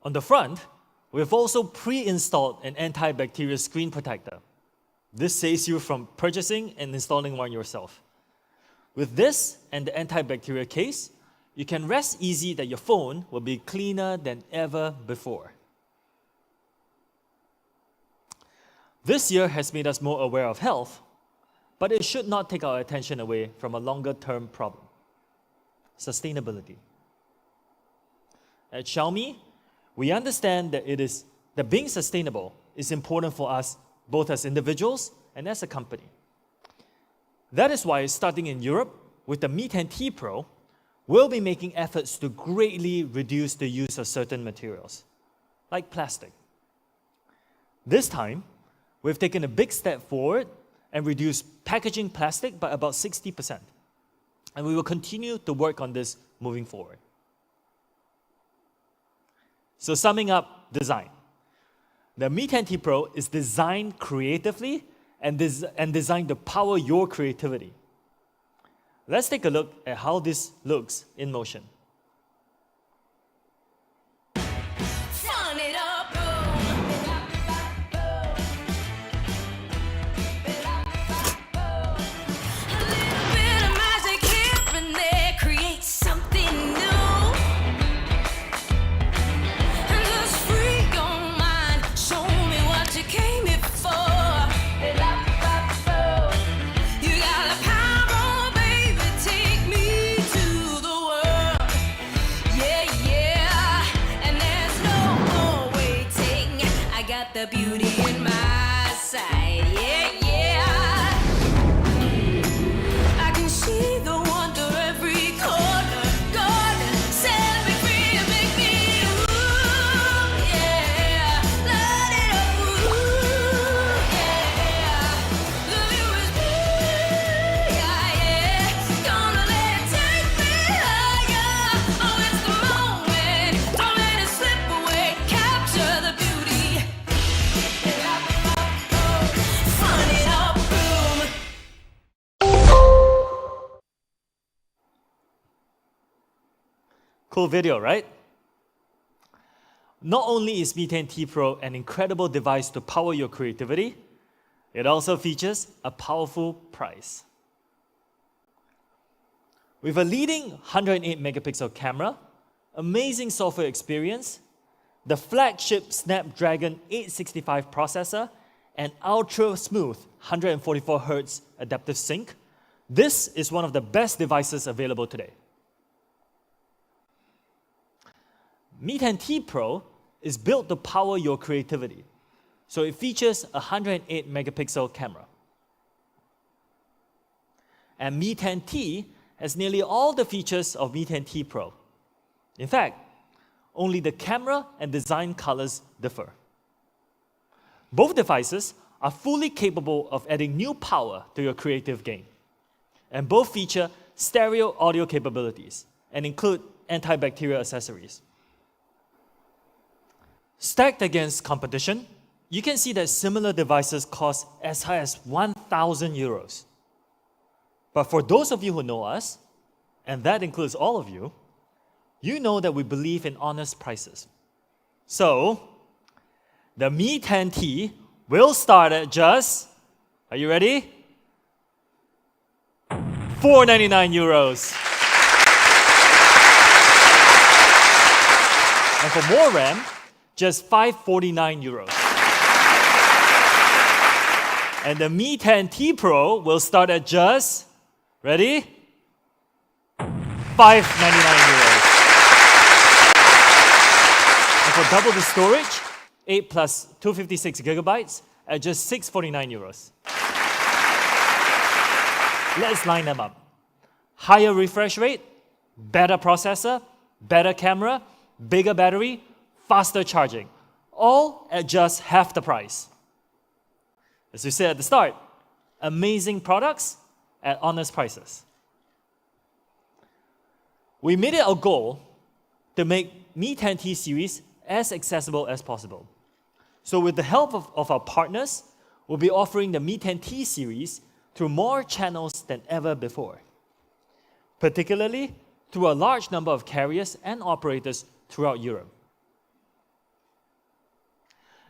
On the front, we've also pre-installed an antibacterial screen protector. This saves you from purchasing and installing one yourself. With this and the antibacterial case, you can rest easy that your phone will be cleaner than ever before. This year has made us more aware of health, but it should not take our attention away from a longer-term problem: sustainability. At Xiaomi, we understand that being sustainable is important for us both as individuals and as a company. That is why, starting in Europe, with the Mi 10T Pro, we'll be making efforts to greatly reduce the use of certain materials, like plastic. This time, we've taken a big step forward and reduced packaging plastic by about 60%. And we will continue to work on this moving forward. So summing up design. The Mi 10T Pro is designed creatively and designed to power your creativity. Let's take a look at how this looks in motion. The beauty in my sight, yeah, yeah. I can see the wonder every corner, garden, set me free and make me, ooh, yeah. Light it up, ooh, yeah. The view is blue, yeah, yeah. Gonna let it take me higher. Oh, it's the moment, don't let it slip away. Capture the beauty. Cool video, right? Not only is Mi 10T Pro an incredible device to power your creativity, it also features a powerful price. With a leading 108 megapixel camera, amazing software experience, the flagship Snapdragon 865 processor, and ultra smooth 144 Hz adaptive sync, this is one of the best devices available today. Mi 10T Pro is built to power your creativity, so it features a 108 megapixel camera. And Mi 10T has nearly all the features of Mi 10T Pro. In fact, only the camera and design colors differ. Both devices are fully capable of adding new power to your creative game. And both feature stereo audio capabilities and include anti-bacterial accessories. Stacked against competition, you can see that similar devices cost as high as 1,000 euros. But for those of you who know us, and that includes all of you, you know that we believe in honest prices. So, the Mi 10T will start at just, are you ready? 499 euros. And for more RAM, just 549 euros. And the Mi 10T Pro will start at just, ready? 599 euros. And for double the storage, 8 plus 256 gigabytes at just 649 euros. Let's line them up. Higher refresh rate, better processor, better camera, bigger battery, faster charging, all at just half the price. As we said at the start, amazing products at honest prices. We made it our goal to make Mi 10T series as accessible as possible. So with the help of our partners, we'll be offering the Mi 10T series through more channels than ever before, particularly through a large number of carriers and operators throughout Europe.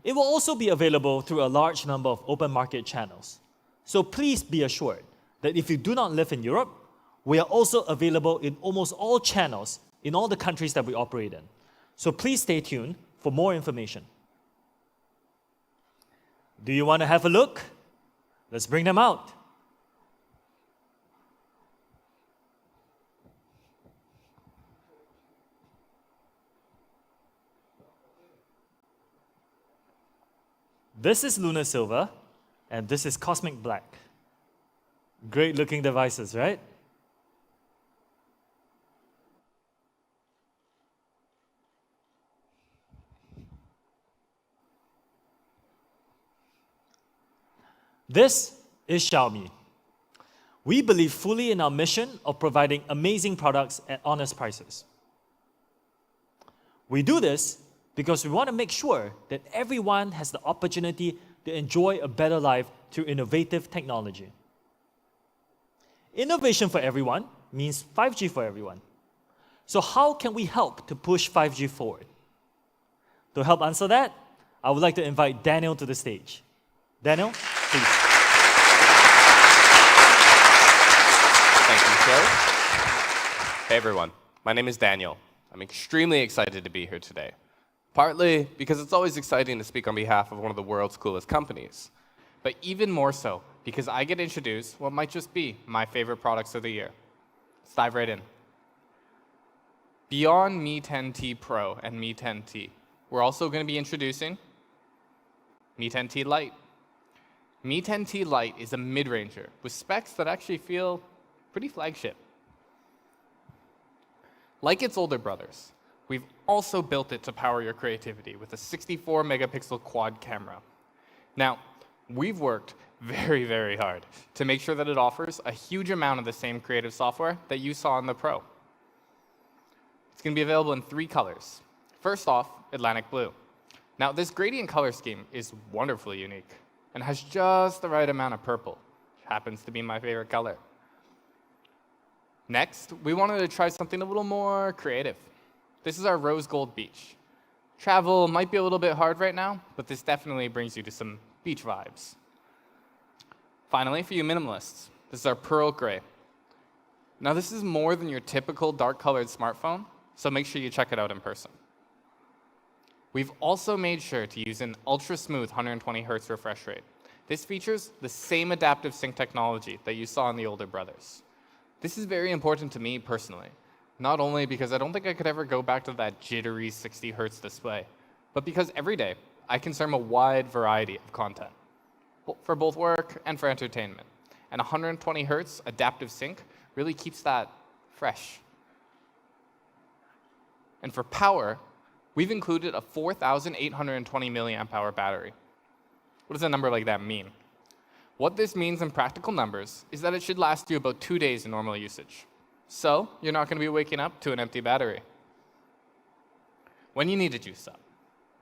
It will also be available through a large number of open market channels. So please be assured that if you do not live in Europe, we are also available in almost all channels in all the countries that we operate in. So please stay tuned for more information. Do you want to have a look? Let's bring them out. This is Lunar Silver, and this is Cosmic Black. Great looking devices, right? This is Xiaomi. We believe fully in our mission of providing amazing products at honest prices. We do this because we want to make sure that everyone has the opportunity to enjoy a better life through innovative technology. Innovation for everyone means 5G for everyone. So how can we help to push 5G forward? To help answer that, I would like to invite Daniel to the stage. Daniel, please. Thank you, Joe. Hey everyone, my name is Daniel. I'm extremely excited to be here today. Partly because it's always exciting to speak on behalf of one of the world's coolest companies, but even more so because I get introduced what might just be my favorite products of the year. Let's dive right in. Beyond Mi 10T Pro and Mi 10T, we're also going to be introducing Mi 10T Lite. Mi 10T Lite is a mid-ranger with specs that actually feel pretty flagship. Like its older brothers, we've also built it to power your creativity with a 64 megapixel quad camera. Now, we've worked very, very hard to make sure that it offers a huge amount of the same creative software that you saw in the Pro. It's going to be available in 3 colors. First off, Atlantic Blue. Now, this gradient color scheme is wonderfully unique and has just the right amount of purple, which happens to be my favorite color. Next, we wanted to try something a little more creative. This is our Rose Gold Beach. Travel might be a little bit hard right now, but this definitely brings you to some beach vibes. Finally, for you minimalists, this is our Pearl Gray. Now, this is more than your typical dark-colored smartphone, so make sure you check it out in person. We've also made sure to use an ultra-smooth 120 Hz refresh rate. This features the same adaptive sync technology that you saw in the older brothers. This is very important to me personally, not only because I don't think I could ever go back to that jittery 60 Hz display, but because every day I consume a wide variety of content, for both work and for entertainment. And 120 Hz adaptive sync really keeps that fresh. And for power, we've included a 4,820 milliamp hour battery. What does a number like that mean? What this means in practical numbers is that it should last you about 2 days in normal usage. So you're not going to be waking up to an empty battery. When you need to juice up,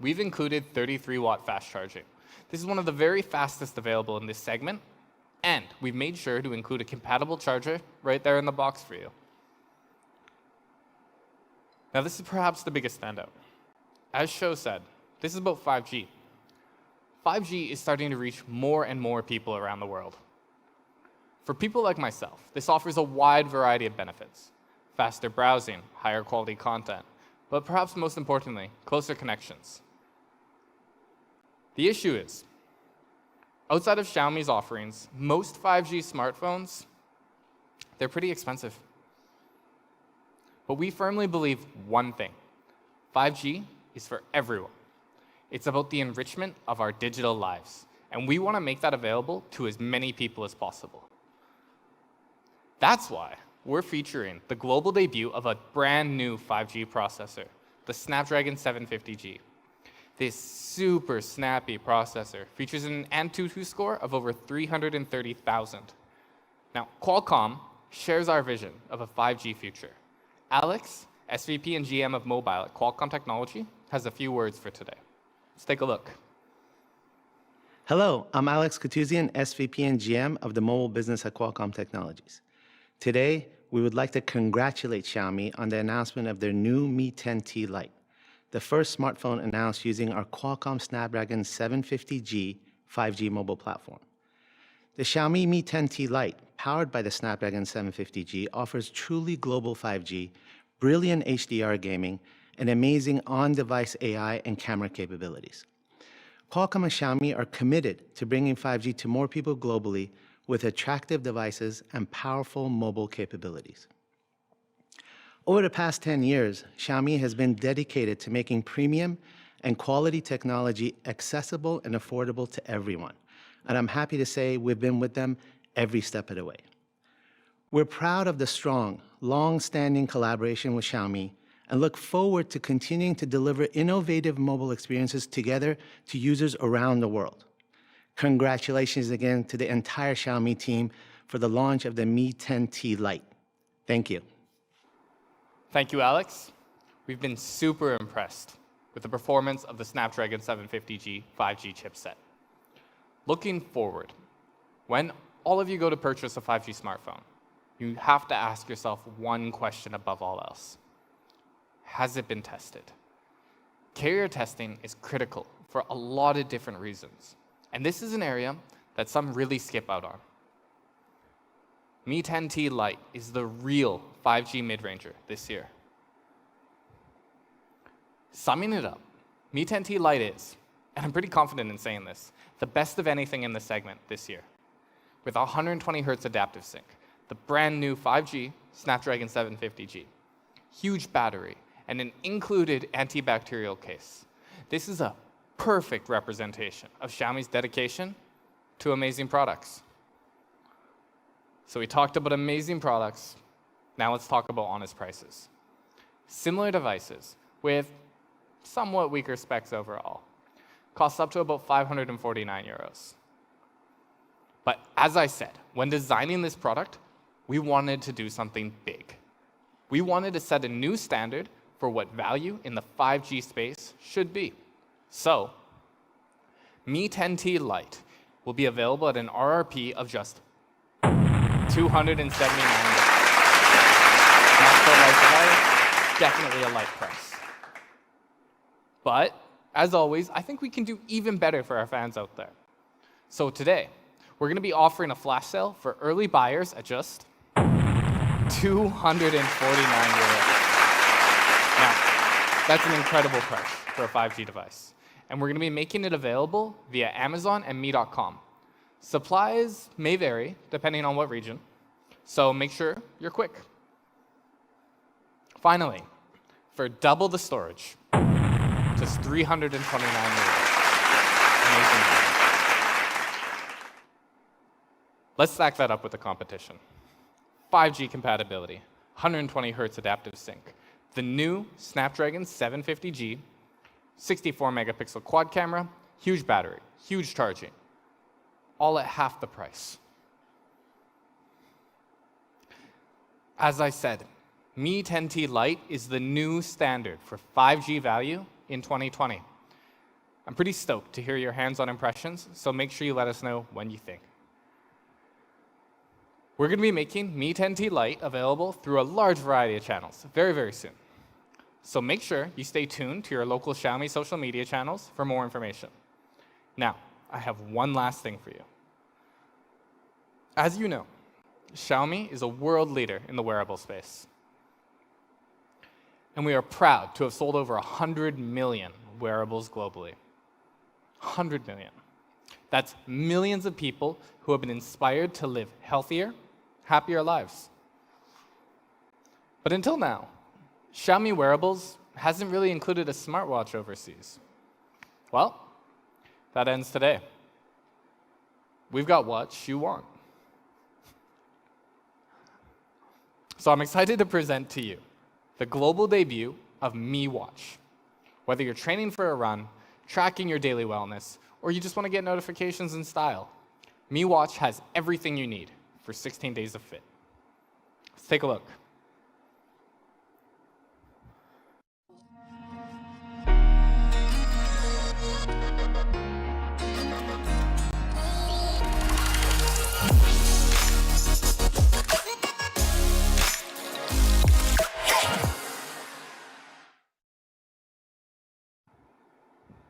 we've included 33-watt fast charging. This is one of the very fastest available in this segment, and we've made sure to include a compatible charger right there in the box for you. Now this is perhaps the biggest standout. As Sho said, this is about 5G. 5G is starting to reach more and more people around the world. For people like myself, this offers a wide variety of benefits. Faster browsing, higher quality content, but perhaps most importantly, closer connections. The issue is, outside of Xiaomi's offerings, most 5G smartphones, they're pretty expensive. But we firmly believe one thing: 5G is for everyone. It's about the enrichment of our digital lives, and we want to make that available to as many people as possible. That's why we're featuring the global debut of a brand new 5G processor, the Snapdragon 750G. This super snappy processor features an Antutu score of over 330,000. Now, Qualcomm shares our vision of a 5G future. Alex, SVP and GM of Mobile at Qualcomm Technology, has a few words for today. Let's take a look. Hello, I'm Alex Katuzian, SVP and GM of the mobile business at Qualcomm Technologies. Today, we would like to congratulate Xiaomi on the announcement of their new Mi 10T Lite, the first smartphone announced using our Qualcomm Snapdragon 750G 5G mobile platform. The Xiaomi Mi 10T Lite, powered by the Snapdragon 750G, offers truly global 5G, brilliant HDR gaming, and amazing on-device AI and camera capabilities. Qualcomm and Xiaomi are committed to bringing 5G to more people globally with attractive devices and powerful mobile capabilities. Over the past 10 years, Xiaomi has been dedicated to making premium and quality technology accessible and affordable to everyone. And I'm happy to say we've been with them every step of the way. We're proud of the strong, long-standing collaboration with Xiaomi and look forward to continuing to deliver innovative mobile experiences together to users around the world. Congratulations again to the entire Xiaomi team for the launch of the Mi 10T Lite. Thank you. Thank you, Alex. We've been super impressed with the performance of the Snapdragon 750G 5G chipset. Looking forward, when all of you go to purchase a 5G smartphone, you have to ask yourself one question above all else. Has it been tested? Carrier testing is critical for a lot of different reasons, and this is an area that some really skip out on. Mi 10T Lite is the real 5G mid-ranger this year. Summing it up, Mi 10T Lite is, and I'm pretty confident in saying this, the best of anything in the segment this year. With 120 Hz adaptive sync, the brand new 5G Snapdragon 750G, huge battery, and an included anti-bacterial case. This is a perfect representation of Xiaomi's dedication to amazing products. So we talked about amazing products, now let's talk about honest prices. Similar devices with somewhat weaker specs overall cost up to about 549 euros. But as I said, when designing this product, we wanted to do something big. We wanted to set a new standard for what value in the 5G space should be. So, Mi 10T Lite will be available at an RRP of just 279 euros. Not so light device, definitely a light price. But, as always, I think we can do even better for our fans out there. So today, we're going to be offering a flash sale for early buyers at just 249 euros. Now, that's an incredible price for a 5G device. And we're going to be making it available via Amazon and Mi.com. Supplies may vary depending on what region, so make sure you're quick. Finally, for double the storage, just 329 euros. Amazing. Let's stack that up with the competition. 5G compatibility, 120 Hz adaptive sync, the new Snapdragon 750G, 64 megapixel quad camera, huge battery, huge charging, all at half the price. As I said, Mi 10T Lite is the new standard for 5G value in 2020. I'm pretty stoked to hear your hands-on impressions, so make sure you let us know when you think. We're going to be making Mi 10T Lite available through a large variety of channels very, very soon. So make sure you stay tuned to your local Xiaomi social media channels for more information. Now, I have one last thing for you. As you know, Xiaomi is a world leader in the wearable space. And we are proud to have sold over 100 million wearables globally. 100 million. That's millions of people who have been inspired to live healthier, happier lives. But until now, Xiaomi wearables hasn't really included a smartwatch overseas. Well, that ends today. We've got what you want. So I'm excited to present to you the global debut of Mi Watch. Whether you're training for a run, tracking your daily wellness, or you just want to get notifications in style, Mi Watch has everything you need for 16 days of fit. Let's take a look.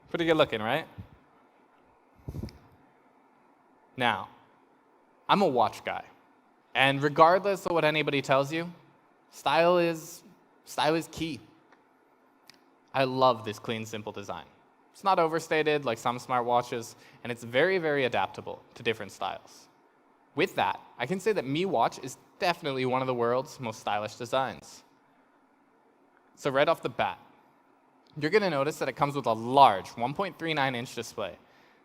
Pretty good looking, right? Now, I'm a watch guy, and regardless of what anybody tells you, style is key. I love this clean, simple design. It's not overstated like some smartwatches, and it's very, very adaptable to different styles. With that, I can say that Mi Watch is definitely one of the world's most stylish designs. So right off the bat, you're going to notice that it comes with a large 1.39-inch display.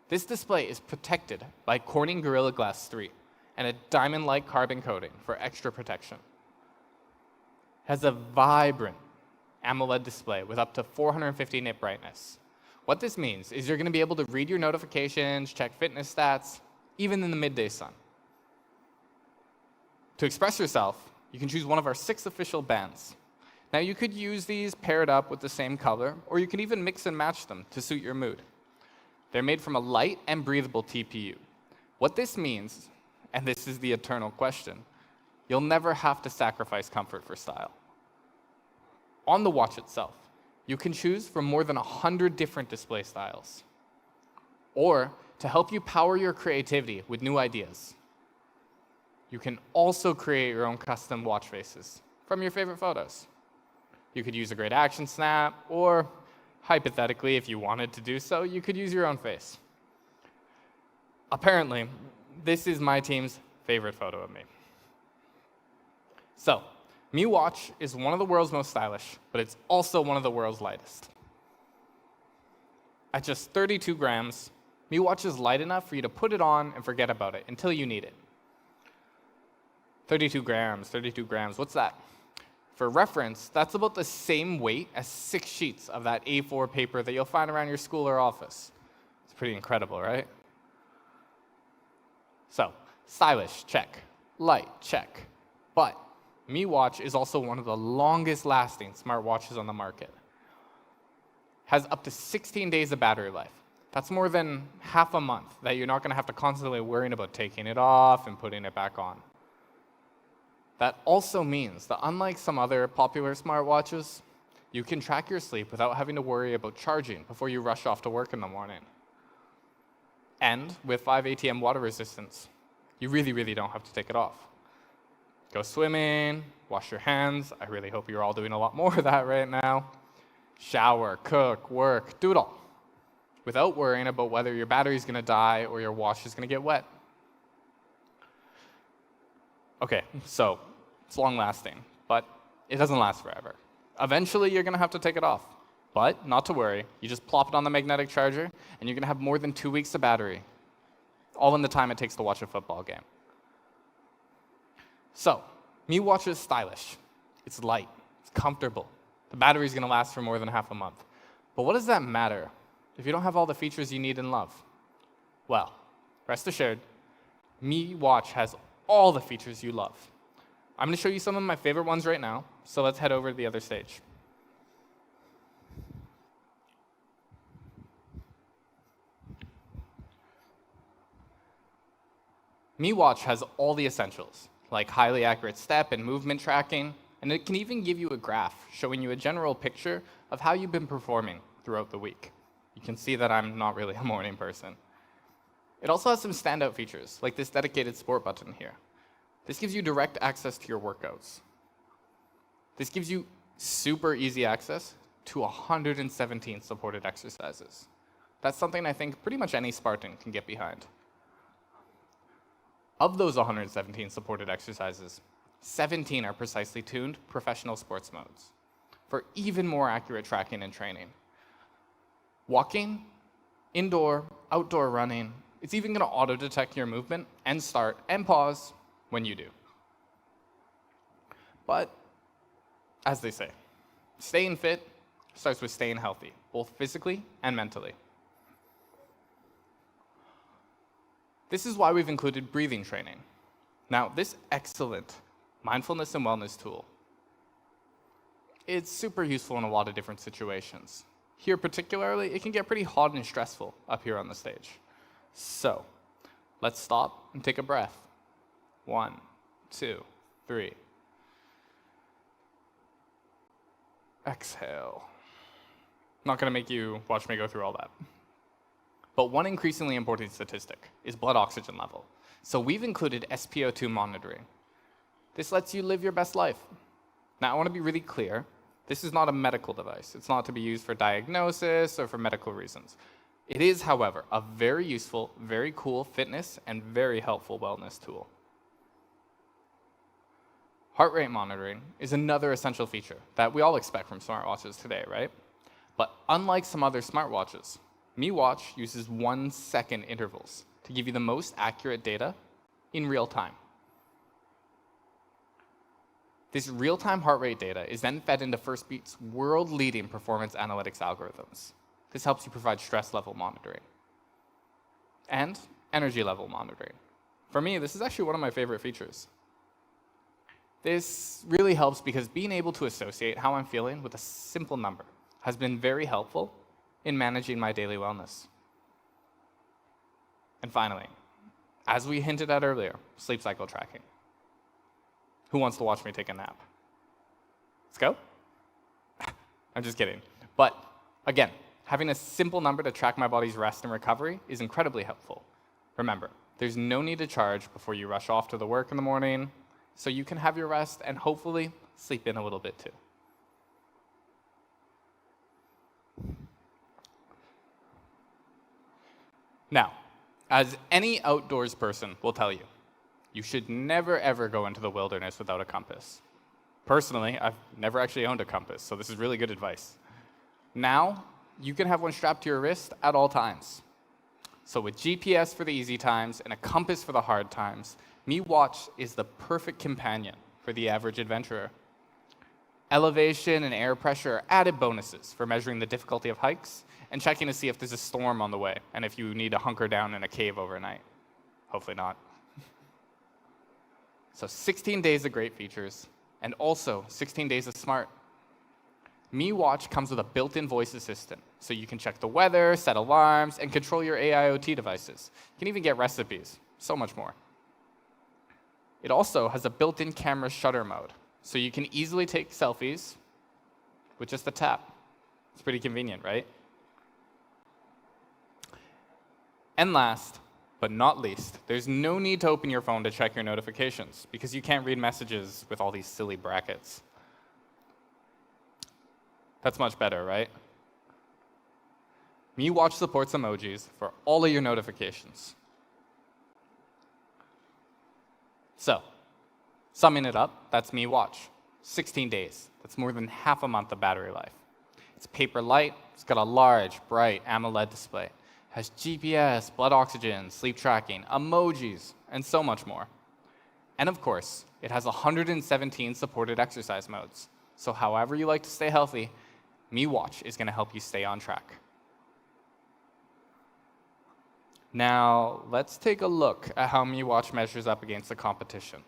This display is protected by Corning Gorilla Glass 3 and a diamond-like carbon coating for extra protection. It has a vibrant AMOLED display with up to 450 nit brightness, What this means is you're going to be able to read your notifications, check fitness stats, even in the midday sun. To express yourself, you can choose one of our 6 official bands. Now you could use these paired up with the same color, or you can even mix and match them to suit your mood. They're made from a light and breathable TPU. What this means, and this is the eternal question, you'll never have to sacrifice comfort for style. On the watch itself, you can choose from more than 100 different display styles. Or, to help you power your creativity with new ideas, you can also create your own custom watch faces from your favorite photos. You could use a great action snap, or hypothetically, if you wanted to do so, you could use your own face. Apparently, this is my team's favorite photo of me. So, Mi Watch is one of the world's most stylish, but it's also one of the world's lightest. At just 32 grams, Mi Watch is light enough for you to put it on and forget about it until you need it. 32 grams, what's that? For reference, that's about the same weight as 6 sheets of that A4 paper that you'll find around your school or office. It's pretty incredible, right? So, stylish, check. Light, check. But Mi Watch is also one of the longest lasting smartwatches on the market. Has up to 16 days of battery life. That's more than half a month that you're not going to have to constantly worrying about taking it off and putting it back on. That also means that unlike some other popular smartwatches, you can track your sleep without having to worry about charging before you rush off to work in the morning. And with 5 ATM water resistance, you really don't have to take it off. Go swimming, wash your hands. I really hope you're all doing a lot more of that right now. Shower, cook, work, do it all, without worrying about whether your battery's gonna die or your watch is gonna get wet. Okay, so it's long lasting, but it doesn't last forever. Eventually, you're gonna have to take it off. But not to worry, you just plop it on the magnetic charger, and you're gonna have more than 2 weeks of battery, all in the time it takes to watch a football game. So, Mi Watch is stylish. It's light, it's comfortable. The battery's gonna last for more than half a month. But what does that matter if you don't have all the features you need and love? Well, rest assured, Mi Watch has all the features you love. I'm gonna show you some of my favorite ones right now, so let's head over to the other stage. Mi Watch has all the essentials, like highly accurate step and movement tracking, and it can even give you a graph showing you a general picture of how you've been performing throughout the week. You can see that I'm not really a morning person. It also has some standout features, like this dedicated sport button here. This gives you direct access to your workouts. This gives you super easy access to 117 supported exercises. That's something I think pretty much any Spartan can get behind. Of those 117 supported exercises, 17 are precisely tuned professional sports modes for even more accurate tracking and training. Walking, indoor, outdoor running, it's even going to auto-detect your movement and start and pause when you do. But, as they say, staying fit starts with staying healthy, both physically and mentally. This is why we've included breathing training. Now, this excellent mindfulness and wellness tool, it's super useful in a lot of different situations. Here particularly, it can get pretty hot and stressful up here on the stage. So, let's stop and take a breath. 1, 2, 3. Exhale. Not gonna make you watch me go through all that. But one increasingly important statistic is blood oxygen level. So we've included SpO2 monitoring. This lets you live your best life. Now, I want to be really clear. This is not a medical device. It's not to be used for diagnosis or for medical reasons. It is, however, a very useful, very cool fitness and very helpful wellness tool. Heart rate monitoring is another essential feature that we all expect from smartwatches today, right? But unlike some other smartwatches, Mi Watch uses 1-second intervals to give you the most accurate data in real time. This real-time heart rate data is then fed into Firstbeat's world-leading performance analytics algorithms. This helps you provide stress level monitoring and energy level monitoring. For me, this is actually one of my favorite features. This really helps because being able to associate how I'm feeling with a simple number has been very helpful in managing my daily wellness. And finally, as we hinted at earlier, sleep cycle tracking. Who wants to watch me take a nap? Let's go? I'm just kidding. But again, having a simple number to track my body's rest and recovery is incredibly helpful. Remember, there's no need to charge before you rush off to the work in the morning, so you can have your rest and hopefully sleep in a little bit too. Now, as any outdoors person will tell you, you should never ever go into the wilderness without a compass. Personally, I've never actually owned a compass, so this is really good advice. Now, you can have one strapped to your wrist at all times. So with GPS for the easy times and a compass for the hard times, Mi Watch is the perfect companion for the average adventurer. Elevation and air pressure are added bonuses for measuring the difficulty of hikes and checking to see if there's a storm on the way and if you need to hunker down in a cave overnight. Hopefully not. So 16 days of great features and also 16 days of smart. Mi Watch comes with a built-in voice assistant, so you can check the weather, set alarms, and control your AIoT devices. You can even get recipes, so much more. It also has a built-in camera shutter mode, so you can easily take selfies with just a tap. It's pretty convenient, right? And last, but not least, there's no need to open your phone to check your notifications, because you can't read messages with all these silly brackets. That's much better, right? Mi Watch supports emojis for all of your notifications. So, summing it up, that's Mi Watch. 16 days. That's more than half a month of battery life. It's paper light. It's got a large, bright AMOLED display. It has GPS, blood oxygen, sleep tracking, emojis, and so much more. And of course, it has 117 supported exercise modes. So however you like to stay healthy, Mi Watch is going to help you stay on track. Now, let's take a look at how Mi Watch measures up against the competition.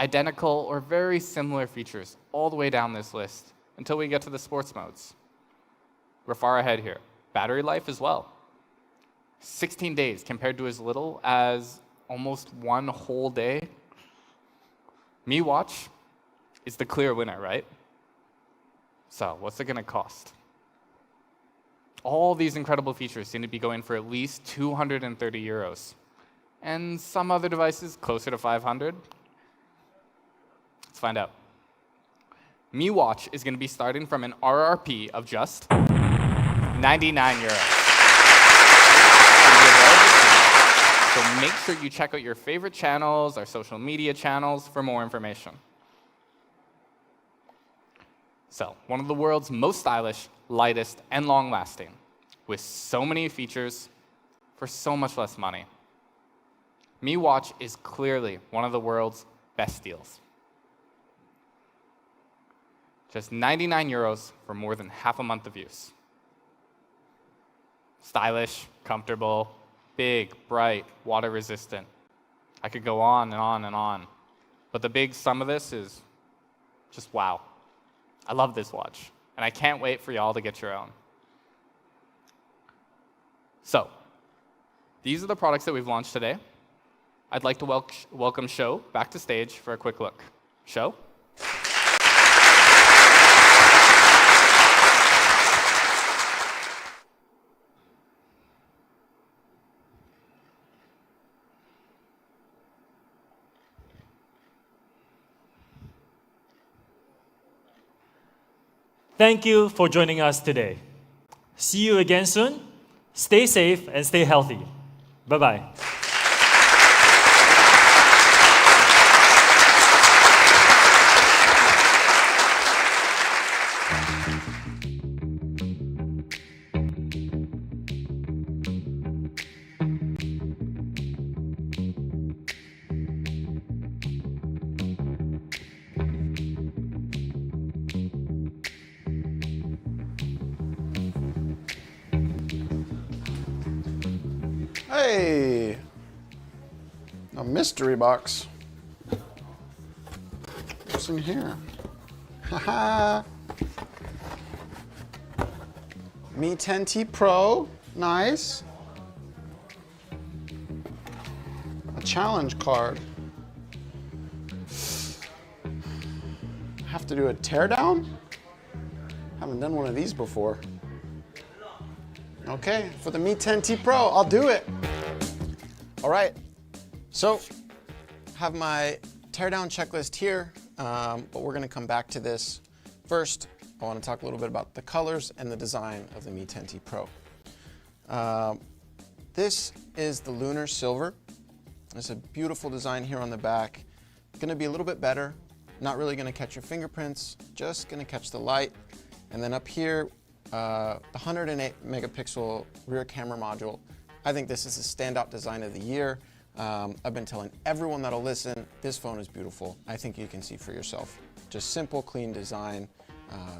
Identical or very similar features all the way down this list until we get to the sports modes. We're far ahead here. Battery life as well. 16 days compared to as little as almost one whole day. Mi Watch is the clear winner, right? So, what's it going to cost? All these incredible features seem to be going for at least 230 euros. And some other devices closer to 500. Let's find out. Mi Watch is going to be starting from an RRP of just 99 euros. So make sure you check out your favorite channels, our social media channels, for more information. So, one of the world's most stylish, lightest, and long-lasting, with so many features for so much less money. Mi Watch is clearly one of the world's best deals. Just 99 euros for more than half a month of use. Stylish, comfortable, big, bright, water-resistant. I could go on and on and on. But the big sum of this is just wow. I love this watch, and I can't wait for y'all to get your own. So, these are the products that we've launched today. I'd like to welcome Xiao back to stage for a quick look. Xiao? Thank you for joining us today. See you again soon. Stay safe and stay healthy. Bye-bye. Hey, a mystery box. What's in here? Haha. Mi 10T Pro, nice. A challenge card. Have to do a teardown? Haven't done one of these before. Okay, for the Mi 10T Pro, I'll do it. All right, so have my teardown checklist here, but we're gonna come back to this. First, I wanna talk a little bit about the colors and the design of the Mi 10T Pro. This is the Lunar Silver. It's a beautiful design here on the back. Gonna be a little bit better, not really gonna catch your fingerprints, just gonna catch the light. And then up here, the 108 megapixel rear camera module. I think this is the standout design of the year. I've been telling everyone that'll listen, this phone is beautiful. I think you can see for yourself. Just simple, clean design,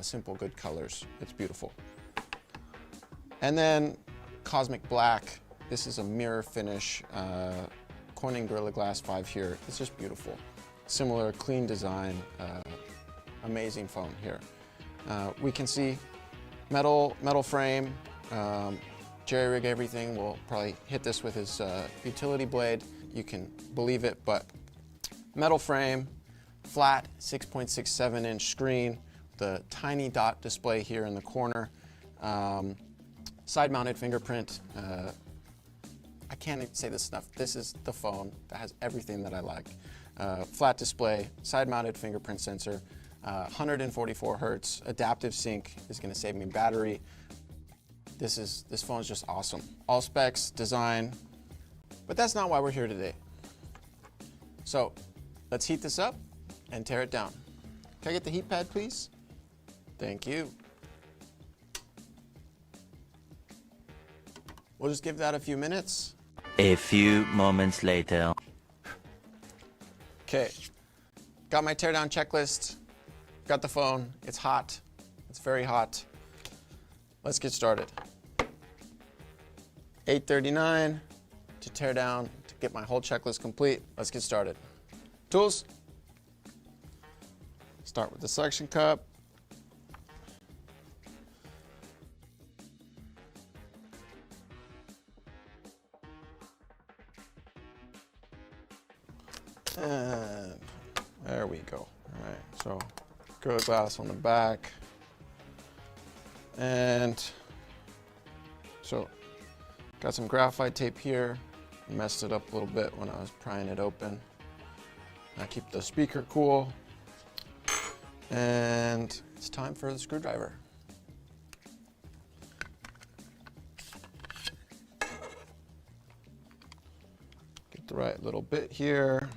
simple, good colors. It's beautiful. And then Cosmic Black. This is a mirror finish, Corning Gorilla Glass 5 here. It's just beautiful. Similar, clean design, amazing phone here. We can see metal frame, jerry-rig everything. We'll probably hit this with his utility blade. You can believe it, but metal frame, flat 6.67 inch screen, the tiny dot display here in the corner, side-mounted fingerprint. I can't even say this enough. This is the phone that has everything that I like. Flat display, side-mounted fingerprint sensor, 144 hertz, adaptive sync is gonna save me battery. This phone is just awesome. All specs, design, but that's not why we're here today. So let's heat this up and tear it down. Can I get the heat pad, please? Thank you. We'll just give that a few minutes. A few moments later. Okay, got my teardown checklist. Got the phone, it's hot, it's very hot. Let's get started. 8:39 to tear down, to get my whole checklist complete. Let's get started. Tools. Start with the suction cup. And there we go. All right, so Gorilla Glass on the back. And so got some graphite tape here. Messed it up a little bit when I was prying it open. I keep the speaker cool. And it's time for the screwdriver. Get the right little bit here.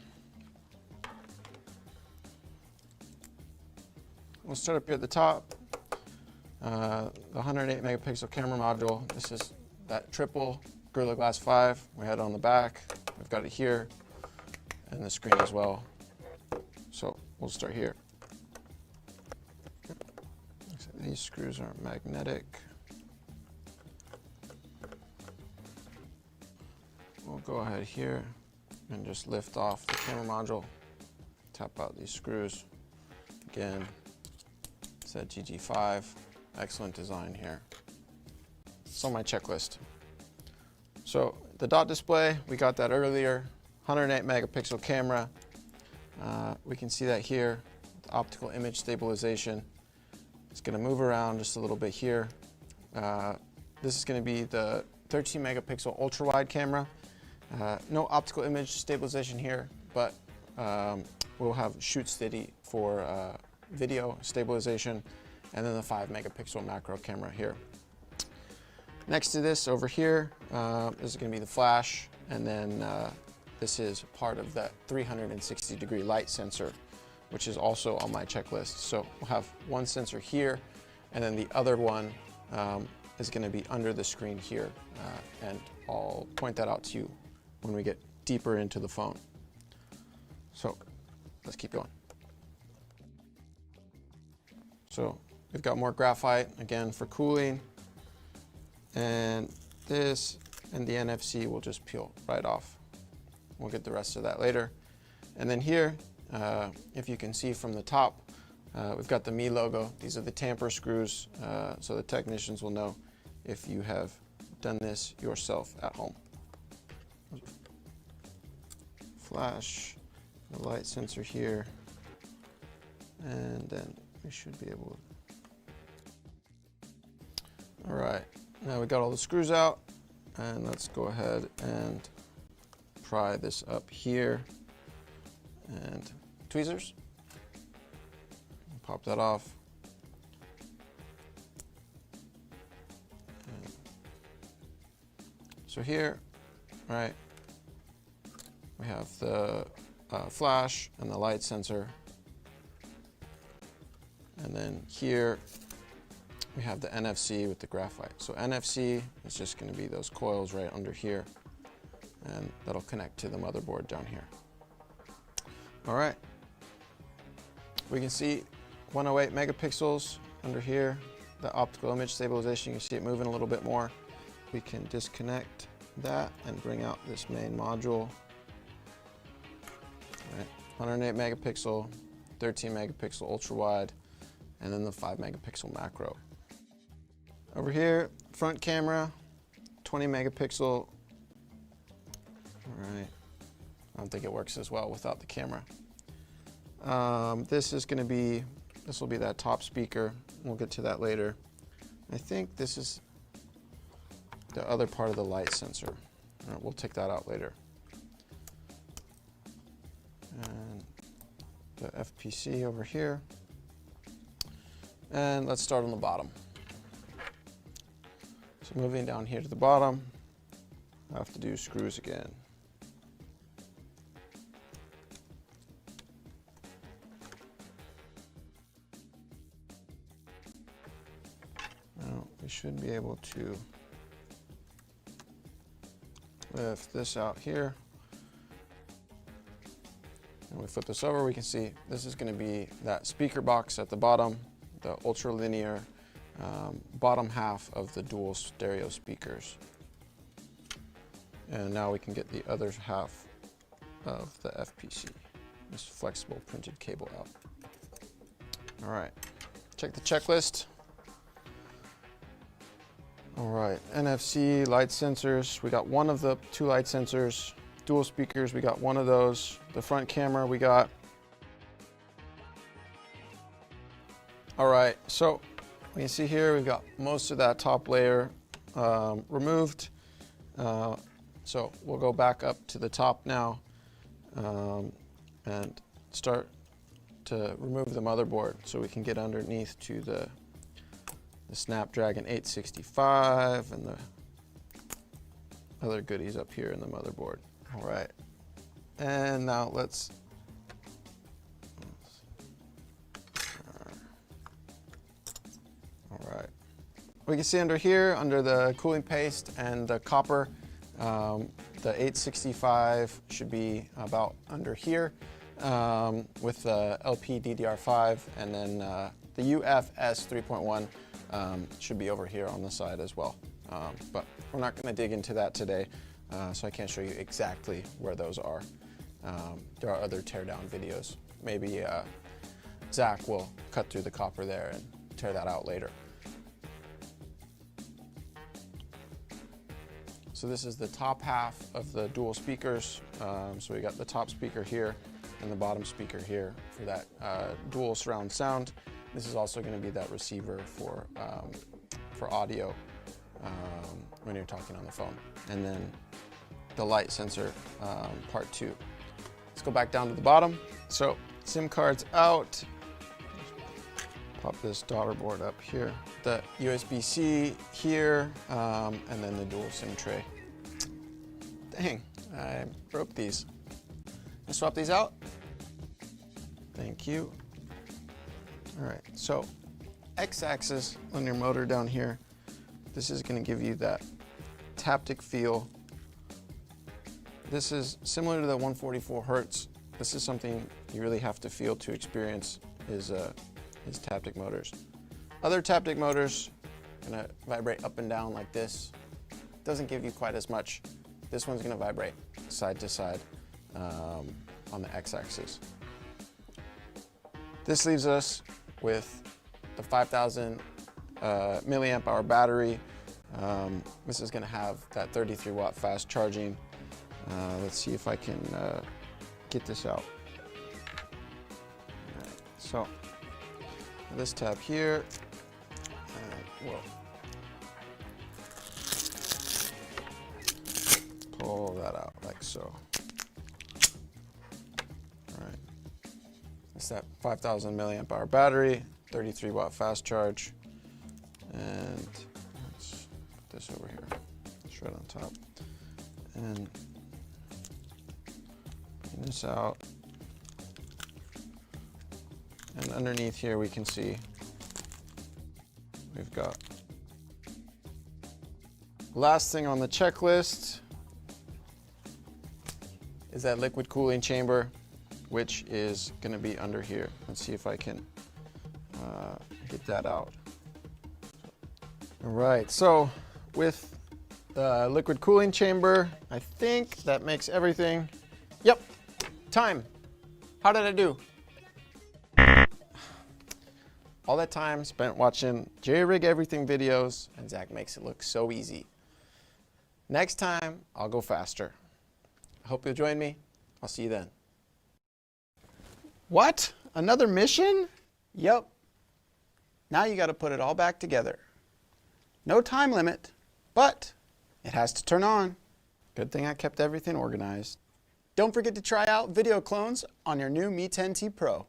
We'll start up here at the top. The 108 megapixel camera module. This is that triple Gorilla Glass 5. We had it on the back. We've got it here and the screen as well. So we'll start here. So these screws are magnetic. We'll go ahead here and just lift off the camera module. Tap out these screws. Again, it's that GG5. Excellent design here. It's on my checklist. So the dot display, we got that earlier. 108 megapixel camera. We can see that here. The optical image stabilization. It's gonna move around just a little bit here. This is gonna be the 13 megapixel ultra wide camera. No optical image stabilization here, but we'll have shoot steady for video stabilization. And then the 5 megapixel macro camera here. Next to this over here, this is gonna be the flash, and then this is part of that 360-degree light sensor, which is also on my checklist. So we'll have one sensor here, and then the other one is gonna be under the screen here, and I'll point that out to you when we get deeper into the phone. So let's keep going. So we've got more graphite, again, for cooling. And this and the NFC will just peel right off. We'll get the rest of that later. And then here, if you can see from the top, we've got the Mi logo. These are the tamper screws, so the technicians will know if you have done this yourself at home. Flash, the light sensor here, and then we should be able to. All right, now we got all the screws out, and let's go ahead and pry this up here, and tweezers. Pop that off. And so here, right, we have the flash and the light sensor. And then here, we have the NFC with the graphite. So NFC is just going to be those coils right under here, and that'll connect to the motherboard down here. All right. We can see 108 megapixels under here. The optical image stabilization, you can see it moving a little bit more. We can disconnect that and bring out this main module. All right. 108 megapixel, 13 megapixel ultra wide, and then the 5 megapixel macro. Over here, front camera, 20 megapixel. All right. I don't think it works as well without the camera. This will be that top speaker. We'll get to that later. I think this is the other part of the light sensor. All right, we'll take that out later. And the FPC over here. And let's start on the bottom. So moving down here to the bottom, I have to do screws again. Now we should be able to lift this out here. And we flip this over, we can see this is going to be that speaker box at the bottom, the ultra linear bottom half of the dual stereo speakers. And now we can get the other half of the FPC, this flexible printed cable out. All right, check the checklist. All right, NFC, light sensors. We got one of the two light sensors. Dual speakers, we got one of those. The front camera, we got. All right, so we can see here, we've got most of that top layer removed. So we'll go back up to the top now and start to remove the motherboard so we can get underneath to the Snapdragon 865 and the other goodies up here in the motherboard. All right, and now let's all right. We can see under here, under the cooling paste and the copper, the 865 should be about under here with the LP DDR5, and then the UFS 3.1 should be over here on the side as well. But we're not going to dig into that today, so I can't show you exactly where those are. There are other teardown videos. Maybe Zach will cut through the copper there and tear that out later. So this is the top half of the dual speakers. So we got the top speaker here and the bottom speaker here for that dual surround sound. This is also going to be that receiver for audio when you're talking on the phone. And then the light sensor, part 2. Let's go back down to the bottom. So SIM cards out. Pop this daughter board up here. The USB-C here, and then the dual SIM tray. Dang, I broke these. Can I swap these out? Thank you. All right, so X-axis linear motor down here. This is going to give you that haptic feel. This is similar to the 144 Hertz. This is something you really have to feel to experience his taptic motors. Other taptic motors are going to vibrate up and down like this. doesn't give you quite as much. This one's gonna vibrate side to side on the x-axis. This leaves us with the 5,000 milliamp hour battery. This is gonna have that 33 watt fast charging. Let's see if I can get this out. All right, so this tab here, whoa. Pull that out like so. All right, it's that 5,000 milliamp hour battery, 33 watt fast charge, and let's put this over here, it's right on top, and bring this out, and underneath here we can see we've got last thing on the checklist is that liquid cooling chamber, which is gonna be under here. Let's see if I can get that out. All right, so with the liquid cooling chamber, I think that makes everything. Yep, time. How did I do? All that time spent watching J-Rig Everything videos, and Zach makes it look so easy. Next time, I'll go faster. I hope you'll join me. I'll see you then. What? Another mission? Yep. Now you got to put it all back together. No time limit, but it has to turn on. Good thing I kept everything organized. Don't forget to try out video clones on your new Mi 10T Pro.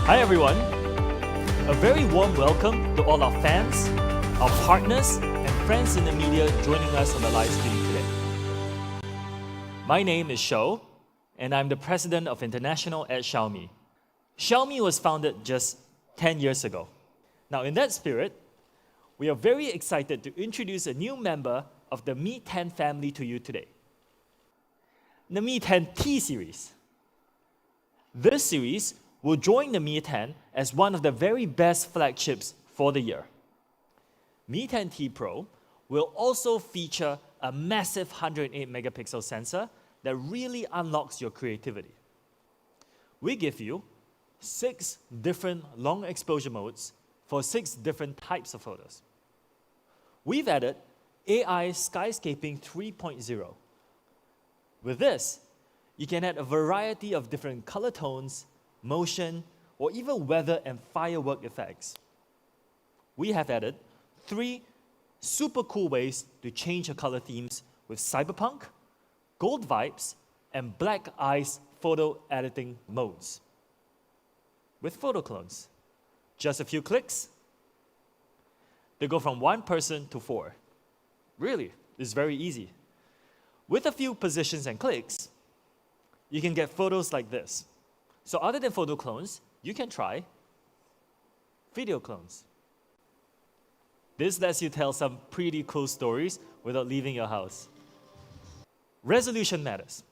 Hi everyone! A very warm welcome to all our fans, our partners, and friends in the media joining us on the live stream today. My name is Shou, and I'm the president of International at Xiaomi. Xiaomi was founded just 10 years ago. Now in that spirit, we are very excited to introduce a new member of the Mi 10 family to you today. The Mi 10T series. This series will join the Mi 10 as one of the very best flagships for the year. Mi 10T Pro will also feature a massive 108 megapixel sensor that really unlocks your creativity. We give you 6 different long exposure modes for 6 different types of photos. We've added AI Skyscaping 3.0. With this, you can add a variety of different color tones, motion, or even weather and firework effects. We have added 3 super cool ways to change your color themes with cyberpunk, gold vibes, and black ice photo editing modes. With photo clones, just a few clicks, they go from 1 person to 4. Really, it's very easy. With a few positions and clicks, you can get photos like this. So other than photo clones, you can try video clones. This lets you tell some pretty cool stories without leaving your house. Resolution matters.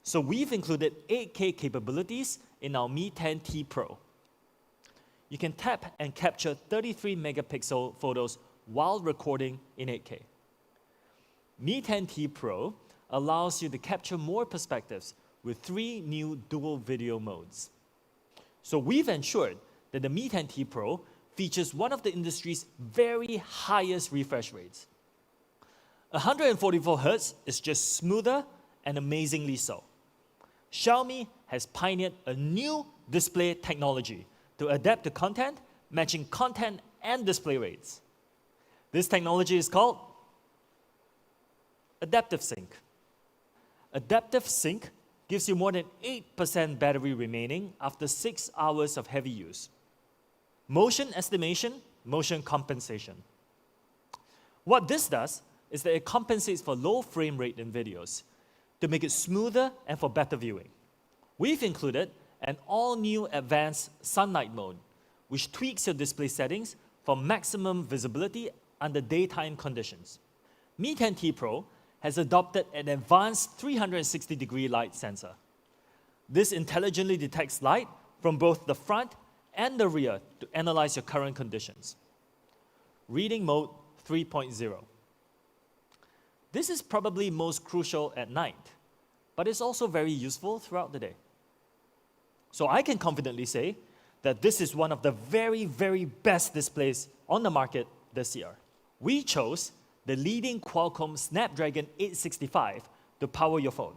So we've included 8K capabilities in our Mi 10T Pro. You can tap and capture 33 megapixel photos while recording in 8K. Mi 10T Pro allows you to capture more perspectives with 3 new dual video modes. So we've ensured that the Mi 10T Pro features one of the industry's very highest refresh rates. 144 Hz is just smoother and amazingly so. Xiaomi has pioneered a new display technology to adapt to content, matching content and display rates. This technology is called Adaptive Sync. Adaptive Sync gives you more than 8% battery remaining after 6 hours of heavy use. Motion estimation, motion compensation. What this does is that it compensates for low frame rate in videos to make it smoother and for better viewing. We've included an all-new advanced sunlight mode, which tweaks your display settings for maximum visibility under daytime conditions. Mi 10T Pro has adopted an advanced 360-degree light sensor. This intelligently detects light from both the front and the rear to analyze your current conditions. Reading mode 3.0. This is probably most crucial at night, but it's also very useful throughout the day. So I can confidently say that this is one of the very, very best displays on the market this year. We chose the leading Qualcomm Snapdragon 865 to power your phone.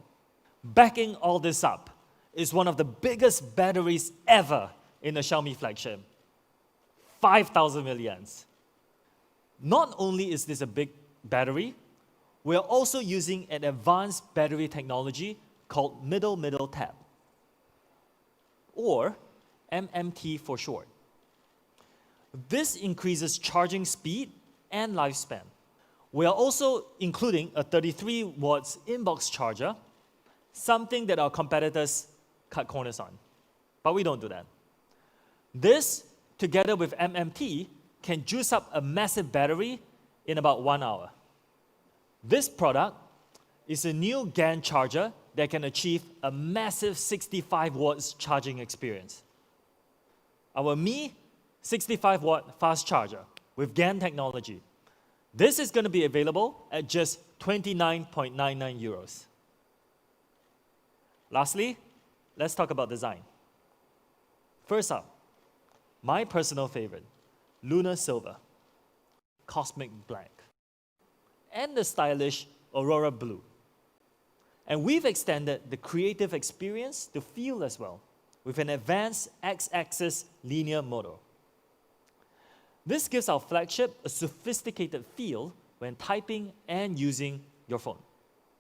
Backing all this up is one of the biggest batteries ever in a Xiaomi flagship, 5,000 milliamps. Not only is this a big battery, we are also using an advanced battery technology called middle tap, or MMT for short. This increases charging speed and lifespan. We are also including a 33 watts inbox charger, something that our competitors cut corners on, but we don't do that. This, together with MMT, can juice up a massive battery in about 1 hour. This product is a new GaN charger that can achieve a massive 65 watts charging experience. Our Mi 65 watt fast charger with GaN technology. This is going to be available at just 29.99 euros. Lastly, let's talk about design. First up, my personal favorite, Lunar Silver, Cosmic Black, and the stylish Aurora Blue. And we've extended the creative experience to feel as well, with an advanced X-axis linear motor. This gives our flagship a sophisticated feel when typing and using your phone.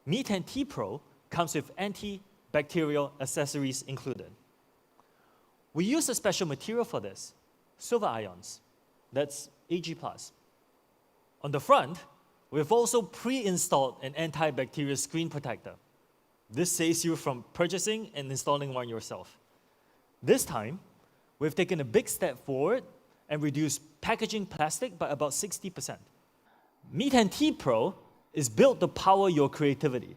Mi 10T Pro comes with anti-bacterial accessories included. We use a special material for this, silver ions, that's AG+. On the front, we've also pre-installed an antibacterial screen protector. This saves you from purchasing and installing one yourself. This time, we've taken a big step forward and reduced packaging plastic by about 60%. Mi 10T Pro is built to power your creativity